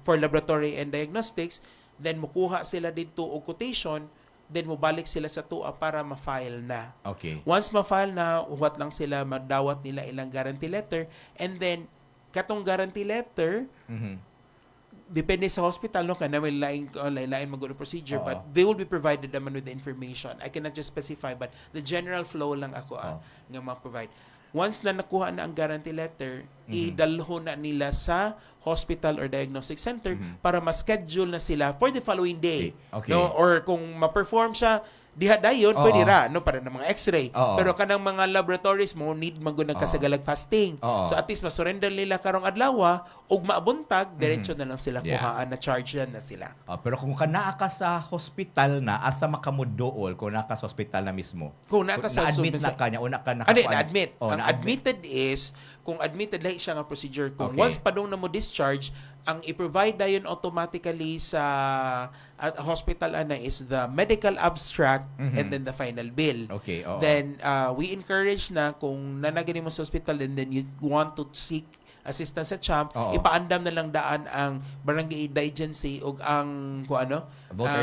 for laboratory and diagnostics, then mukuha sila dito og quotation, then mubalik sila sa tuwa para ma-file na. Okay. Once ma-file na, uwat lang sila, magdawat nila ilang guarantee letter, and then katong guarantee letter depende sa hospital no kana may lain mag procedure, but they will be provided naman with the information. I cannot just specify, but the general flow lang ako nga ma-provide. Once na nakuha na ang guarantee letter, idalho na nila sa hospital or diagnostic center para ma-schedule na sila for the following day. Okay. No? Or kung ma-perform siya diha dayon pwede ra no para ng mga x-ray. Oo. Pero kanang mga laboratories mo need magunang kasagalag fasting. Oo. So at least ma-surrender nila karong adlaw ug maabuntag diretso na lang sila Yeah. kuhaan na charge na sila. Pero kung kanaa ka sa hospital na asa makamudool kung naka sa hospital na mismo. Kung naka sa na-admit na kanya una ka na-admit. Oh, Ang na-admit. admitted is, kung admitted lahi siya nga procedure, kung Okay. once padung na mo discharge, ang i-provide na yun automatically sa hospital ana is the medical abstract and then the final bill. Okay, oo. Then we encourage na kung nanagani mo sa hospital and then you want to seek assistance sa CHAMP, Oo. ipaandam na lang daan ang barangay indigency o ang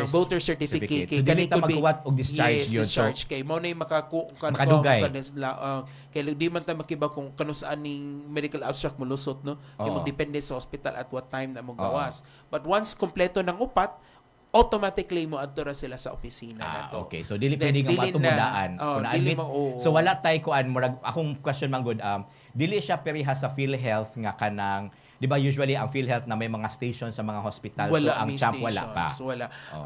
voter certificate. So, dili ta magkuwat og discharge yes, yun. discharge. Kay mo na yung Makadugay. kay di man ta makiba kung kano saan ning medical abstract mo lusot, no? Yung magdepende sa hospital at what time na mo gawas. But once kompleto ng upat, automatically mo adto ra sila sa opisina na to. Okay. So dili Then, pwede nga dili matumulaan. na- Kung dili na-admit. mo- So wala tay kuan murag akong question man good dili siya periha sa PhilHealth nga kanang di ba usually ang PhilHealth na may mga station sa mga hospital so ang may CHAMP wala pa. stations. Wala. Oh.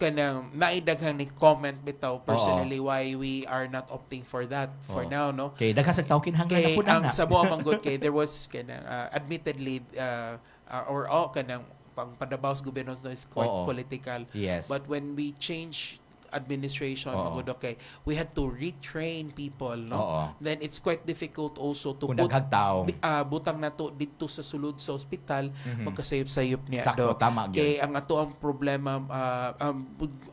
Kanang naidaghang ni comment bitaw personally why we are not opting for that for now, no? Okay, daghang sa tawkin hanggang Kay ako ang na. sa buong manggod kay there was kanang admittedly kanang pang padabaws gobyerno no is quite Oo. political. Yes. But when we change administration, Oo. manggod, okay, we had to retrain people, no? Oo. Then it's quite difficult also to Kung put daghang tao. butang na to dito sa sulod sa ospital, magkasayop-sayop niya. Sakto, do. tama, gyud. Kay ang ato ang problema,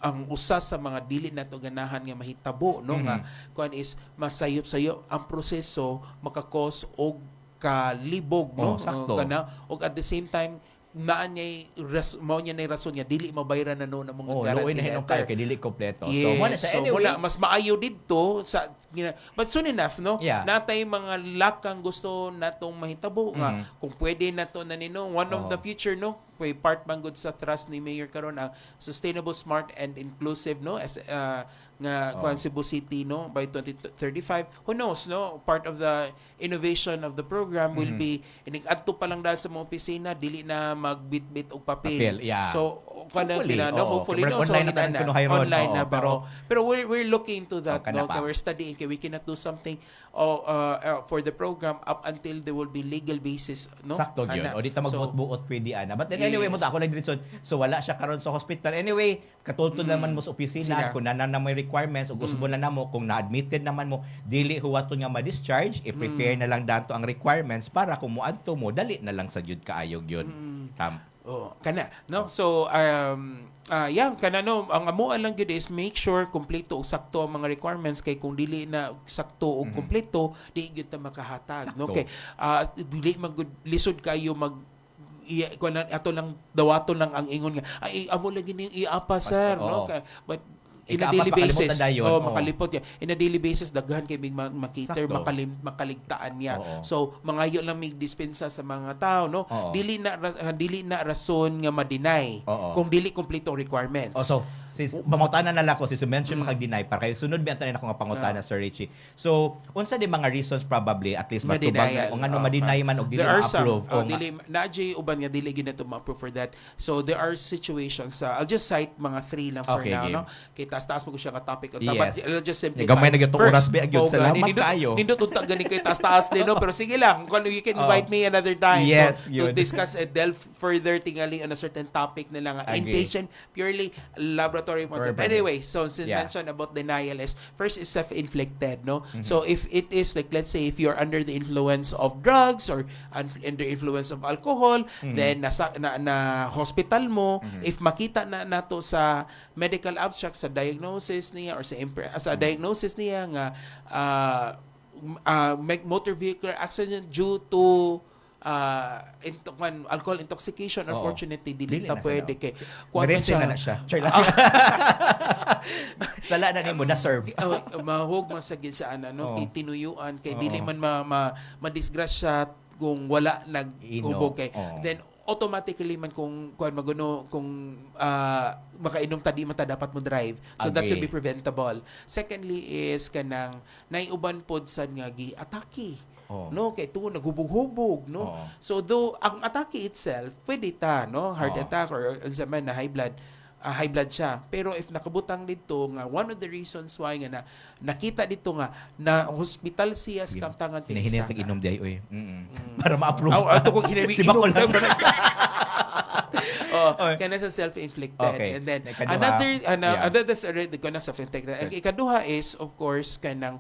ang usa sa mga dili na to ganahan nga mahitabo, no? Nga, kuan is masayop-sayop ang proseso, makakos og kalibog, no? Sakto. Og at the same time, naan niya mao niya na rason niya dili mabayaran na no ng mga Oh, guarantee luoy na hinong letter. kayo kay dili kompleto. Yes. So mo na sa anyway. muna, mas maayo dito sa but soon enough, no? Yeah. Natay mga lakang gusto natong mahitabo nga kung pwede nato na nino one of the future, no? kay part man gud sa trust ni Mayor karon ang sustainable, smart and inclusive, no, as nga kuan Cebu City, no, by 2035. Who knows, no, part of the innovation of the program will be inig-adto pa lang dahil sa mga opisina dili na magbitbit og papel. Yeah. So kanang Hopefully, hopefully, no, so online na tanan kuno hayron. online na, Oo, pero we're looking into that, kana no, pa. we're studying kay we cannot do something for the program up until there will be legal basis, no. Sakto gyud. Ana. O di ta So, magbuot-buot pwede ana. But then anyway, mo Yes. ta ako nagdiretson. So wala siya karon sa hospital. Anyway, katultod naman mo sa opisina Sina. kung na may requirements ug usbo na namo kung na-admitted naman mo dili huwaton nga ma-discharge, i-prepare na lang dato ang requirements para kung muadto mo dali na lang sa jud kaayog yun. kana, no. So yeah, kana, no, ang amuan lang gyud is make sure kompleto ug sakto ang mga requirements, kay kung dili na sakto ug kompleto di gyud ta makahatag, no. Sakto. Kay dili magud lisod kayo mag kuan ato lang dawaton lang ang ingon nga ay amo lagi ning iapa, sir, no. But in a Ikaapat, daily makalimot basis, na dayon. makalipot yan. In a daily basis, daghan kay mig makiter, Sakto. makaligtaan niya. Oo. So, mangayo lang mig dispensa sa mga tao, no. Oo. Dili na rason nga ma-deny Oo. kung dili kompleto requirements. So, pamangutana na lang ko, since mention makag-deny, para kayo sunod ba tayo na ako nga pangutana, Sir Richie. So, unsa di mga reasons probably, at least matubag, Ma-deny yan. o nga ma-deny man, o dili There are some, ma-approve. o dili, na-adjay uban nga dili ginato ma-approve for that. So, there are situations, I'll just cite mga 3 lang for Okay, now, game. no. Kay taas-taas mo ko siya nga topic. Yes. But I'll just simply Gamay na gyud tong oras, Be, gyud. Salamat kaayo. Nindot unta gani kay taas-taas din, no. Pero sige lang, kung you can invite me another time, Yes, to yun. discuss and delve further tingali on a certain topic na lang. Agree. Inpatient, purely laboratory motive. Perfect. Anyway, so since Yeah. mentioned about denial is, first is self-inflicted, no. So if it is like, let's say if you're under the influence of drugs or under influence of alcohol, then na hospital mo, if makita na nato sa medical abstract sa diagnosis niya or sa diagnosis niya nga motor vehicular accident due to alcohol intoxication, Oo. unfortunately dili Dili ta na pwede sila. kay Merese na siya. Char lang. Sala na nimo na serve. mahog man sa gid siya ana, no, Oo. kay tinuyuan kay Oo. dili man ma-disgrasya kung wala naghubog kay Oo. then automatically man kung maguno kung makainom ta di man ta dapat mo drive, so that Agree. could be preventable. Secondly is kanang naiuban pod sad nga gi-atake. Oo. No, kay tuwo naghubog-hubog, no. Oo. So though ang atake itself pwede ta, no, heart Oo. attack or unsa man na high blood siya. Pero if nakabutang dito nga one of the reasons why nga nakita dito nga na hospital siya sa kamtangan Hinahinay sa inom di ay oy. Para ma-approve. Ato kong hinami Si Bako lang. kana sa self-inflicted. Okay. And then Ikaduha, that's already kana self-inflicted. Ang ikaduha is of course kanang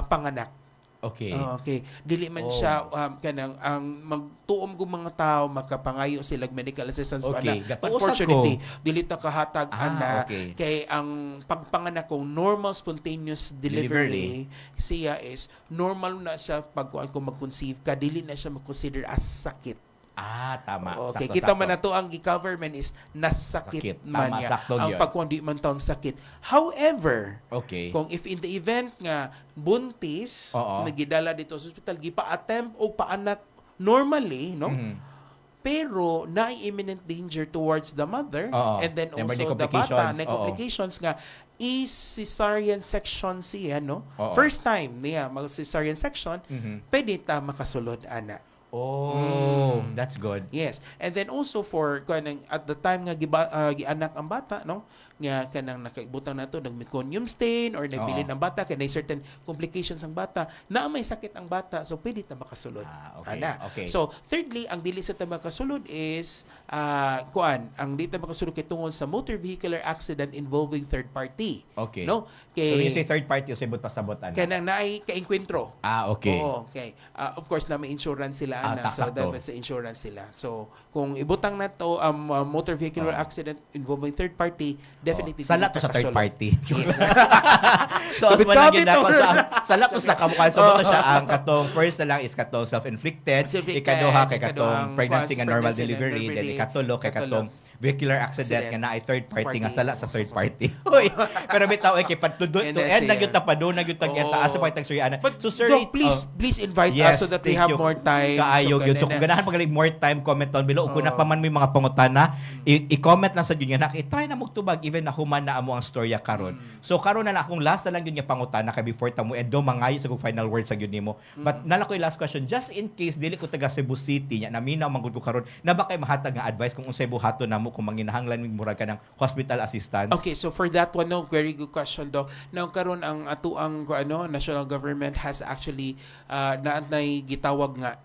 panganak. Okay. Okay. Dili man siya kanang ang magtuom gug mga tao makapangayo sila medical assistance Okay. ana. Gatuusag Unfortunately, ko. dili ta kahatag ana okay. kay ang pagpanganak kong normal spontaneous delivery siya is normal na siya pagkuan kung mag-conceive ka, dili na siya mag-consider as sakit. Tama. Okay, Sakto, kita sakto. man na to ang gi-government is nasakit Sakit. man Tama, niya. sakto Ang yun. pagkuan di man taong sakit. However, Okay. kung if in the event nga buntis Oo. nagidala dito sa hospital gipa-attempt o paanak normally, no? Pero na imminent danger towards the mother Oo. and then Number also ni the bata complications. na Oo. complications nga is cesarean section siya, no? Oo. First time niya mag cesarean section, pwede ta makasulod ana. Oh, that's good. Yes. And then also for kanang at the time nga gianak ang bata, no, nga kanang nakaibutang nato nagmeconium stain or nagbilin ang bata kay may certain complications ang bata na may sakit ang bata, so pwede ta makasulod. Okay. Ana. Okay. So thirdly, ang dili sa ta makasulod is ang di ta makasulod kay tungod sa motor vehicular accident involving third party. Okay. No? So when you say Kay third party, usibot pasabot ano? kanang naay ka-enkwentro. Okay. Oo, okay. Of course na may insurance sila ana, so sakto. dapat sa insurance sila. So kung ibutang na to motor vehicular accident involving third party, definitely Sala to sa third kakasulod. party. So as man gyud ako sa latos na kamukan so to siya ang katong first na lang is katong self-inflicted, Self-inflicted, ikaduha kay ikaduhang katong pregnancy nga normal pregnancy and delivery, then ikatulo kay katong vehicular accident nga na ay third party nga Party. sala sa third party. Uy, pero bitaw kay to end na gyud ta padung na gyud tag Oo. taas sa pagtag suryana. But So sir, Doc, please invite us so that we thank have you. more time. Kaayo gyud. So ganun kung na. ganahan pagalig more time comment on below kung napaman mo yung mga pangutana, i-comment lang sa jud nga i-try na magtubag even na human na amo ang storya karon. So karon na akong last na lang yun nga pangutana kay before ta mo edo mangayo sa kung final word sa gyud nimo. But nala ko yung last question just in case dili ko taga Cebu City nya naminaw man gud ko karon na ba kay mahatag nga advice kung unsay buhaton namo kung manginahanglan mig murag ka ng hospital assistance. Okay, so for that one, no, very good question, Doc. Now, karon ang ato ang national government has actually naanay gitawag nga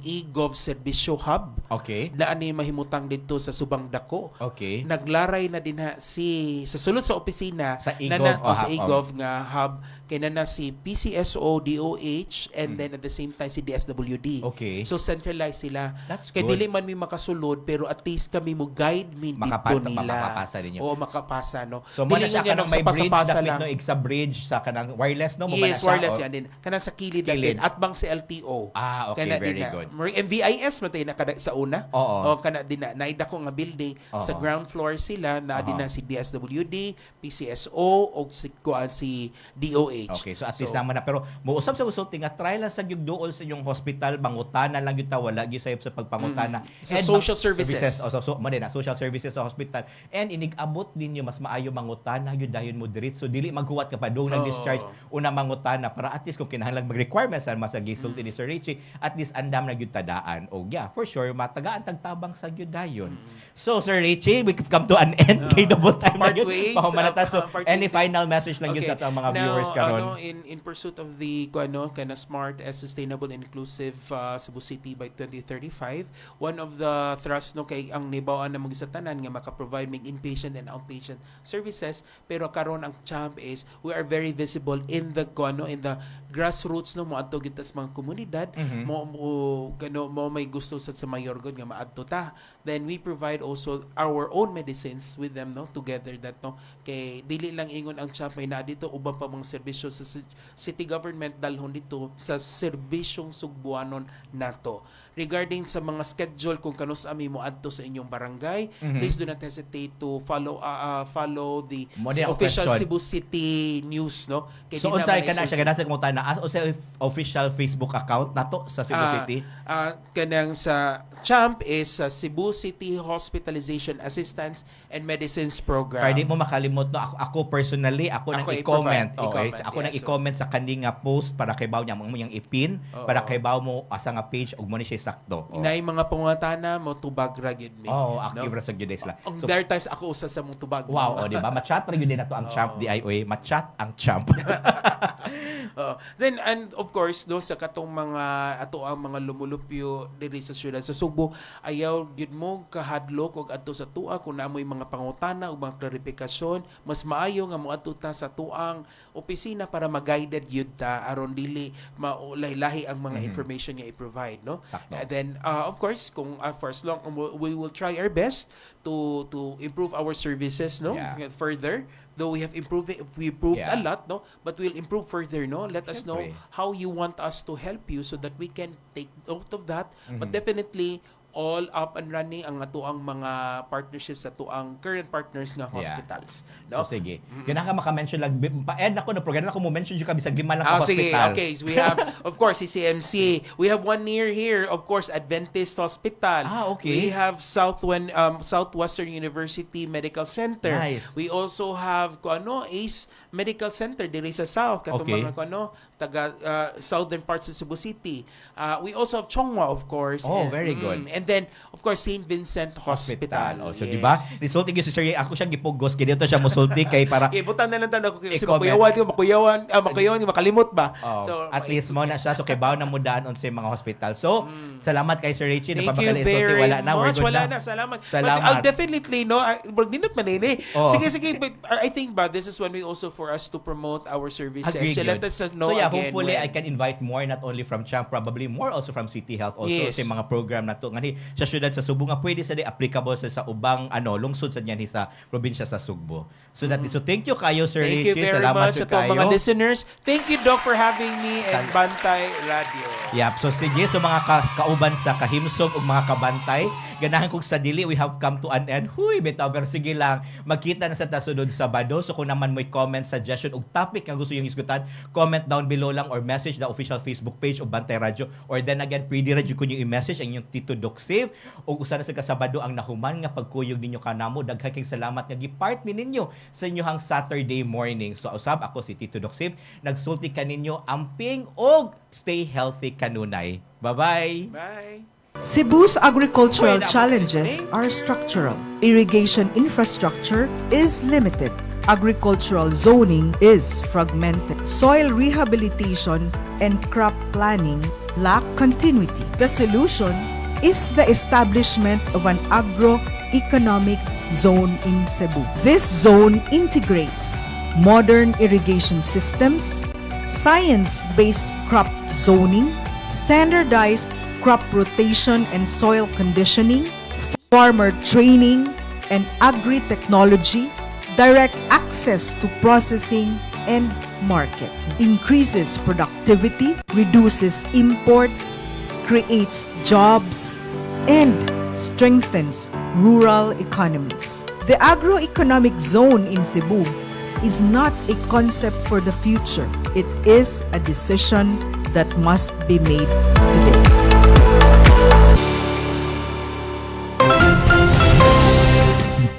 e-gov Servicio Hub. Okay. Na ani mahimutang dito sa Subang Dako. Okay. Naglaray na din sa sulod sa opisina Sa na e-gov, sa e-gov nga hub kay na si PCSO, DOH and then at the same time si DSWD. Okay. So centralized sila. That's Kay good. dili man mi makasulod pero at least kami mo guide min dito nila. Makapasa ninyo. Oo, makapasa no. So mo na Dili siya nga kanang may bridge nagsa-pasa-pasa dapit lang. no sa bridge sa kanang wireless no mo Yes, siya, wireless o? yan din. Kanang sa kilid Kilid. natin at bang si LTO. Ah, okay, Kana very din na. good. MVIS matay na kada sa una. Oo. O kana din na naida ko nga building sa Oo. ground floor sila na din Oo. na si DSWD, PCSO o si DOH. Okay, so at least naman na pero muusab sa usulti nga try lang sa gyud duol sa inyong hospital bangutana lang gyud ta wala gyud sayop sa pagpangutana. Sa social services. So mo din na social services sa hospital and inig-abot ninyo mas maayo mangutana gyud dayon mo diretso dili maghuwat ka pa dong nag-discharge una mangutana para at least kung kinahanglan mag-requirements sa mas gisulti ni Sir Richie at least andam na gyud tadaan. O yeah, for sure matagaan tagtabang sa gyud dayon. So Sir Richie, we come to an end kay double time na part gyud. ways, Pahumanata. So part any ways. final message lang gyud sa atong mga viewers karon? In pursuit of the kind of smart and sustainable and inclusive Cebu City by 2035, one of the thrust kay ang nibawaan na mga sa tanan nga maka-provide mig inpatient and outpatient services pero karon ang champ is we are very visible in the grassroots mo adto gitas mga komunidad mo may gusto sa mayor god nga maadto ta, then we provide also our own medicines with them together that kay dili lang ingon ang champ may na dito uban pa mga serbisyo sa city government dalhon dito sa serbisyong sugbuanon nato. Regarding sa mga schedule kung kanus ami mo adto sa inyong barangay, please do not hesitate to follow the official question. Cebu City news kay So di unsay naman kana siya ganasa kung tayo na unsay official Facebook account nato sa Cebu City? Kanang sa CHAMP is Cebu City Hospitalization Assistance and Medicines Program. Para di mo makalimot ako personally ako nang i-comment. Okay, ako nang i-comment sa kaning nga post para kay bawo niya mo yang ipin para kay bawo mo asa nga page ug mo ni siya sakto. Inay mga pangatana mo tubag ra gyud mi. Active ra sa gyud sila. Ang there times ako usa sa mong tubag. Wow, di ba? Machat ra gyud din nato ang champ DIOA, machat ang champ. Then and of course sa katong mga ato ang mga lumulupyo diri sa syudad sa Subo ayaw gyud mo kahadlok og adto sa tua kung naamoy mga pangutana ug mga klarifikasyon mas maayo nga moadto ta sa tuang opisina para ma-guided gyud ta aron dili maulahi ang mga information nga i-provide Sakto. And then of course kung for as long we will try our best to improve our services Yeah. further. Though we improved a lot, but we'll improve further, Let us know how you want us to help you so that we can take note of that. But definitely, all up and running ang atuang mga partnerships sa atuang current partners nga hospitals. So sige. Ganang ka maka-mention lang pa-add ako na program ako mo mention jud ka bisag 5 lang ka Sige. hospital. Okay, so we have of course CCMC. We have one near here, of course Adventist Hospital. Okay. We have Southwestern University Medical Center. Nice. We also have ACE Medical Center diri sa South katong mga taga southern parts of Cebu City. We also have Chongwa, of course. Very good. And then of course St. Vincent Hospital. So di ba? Resulti gyud si Sir ako siya gipugos kay dito siya mosulti kay para ibutan na lang tanong ko kasi I-comment. makuyawan, makalimot ba? So at least mo na siya so kay bawo na mo daan on sa mga hospital. So salamat kay Sir Richie Thank you napabakali very wala na much. we're good Wala na. na. Salamat. Salamat. But I'll definitely dinot man ini. Oh. Sige. But I think this is one way also for us to promote our services. Agreed So yun. let us know So yeah, again. hopefully I can invite more not only from CHAMP, probably more also from City Health also Yes. sa mga program na to ngani sa syudad sa Subo nga pwede sa di applicable sa ubang lungsod sa diyan sa probinsya sa Sugbo. So so thank you kayo Sir Thank you Richie. very Salamat much sa sa to mga listeners. Thank you Doc for having me and Bantay Radio. Yep, so sige so mga kauban sa kahimsog ug mga kabantay ganahan kong sa dili, we have come to an end. Huy, bitaw, pero sige lang, magkita na sa tasunod Sabado. So kung naman may comment, suggestion, o topic nga gusto yung isgutan, comment down below lang or message the official Facebook page of Bantay Radio. Or then again, pwede radyo ko yung i-message ang inyong Tito Doc Save. O usa na sa kasabado ang nahuman nga pagkuyog ninyo kanamo. Daghan kayong salamat nga gipart mi ninyo sa inyohang Saturday morning. So usab ako si Tito Doc Save. Nagsulti ka ninyo amping og stay healthy kanunay. Bye-bye! Bye! Cebu's agricultural challenges are structural. Irrigation infrastructure is limited. Agricultural zoning is fragmented. Soil rehabilitation and crop planning lack continuity. The solution is the establishment of an agro-economic zone in Cebu. This zone integrates modern irrigation systems, science-based crop zoning, standardized crop rotation and soil conditioning, farmer training and agri-technology, direct access to processing and market, increases productivity, reduces imports, creates jobs, and strengthens rural economies. The agroeconomic zone in Cebu is not a concept for the future. It is a decision that must be made today.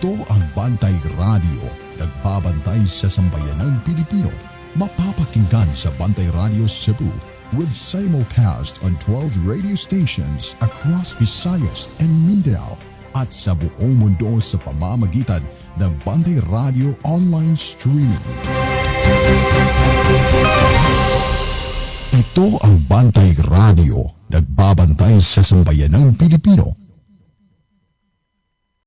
Ito ang Bantay Radio, nagbabantay sa sambayanang Pilipino. Mapapakinggan sa Bantay Radio Cebu with simulcast on 12 radio stations across Visayas and Mindanao at sa buong mundo sa pamamagitan ng Bantay Radio online streaming. Ito ang Bantay Radio, nagbabantay sa sambayanang Pilipino.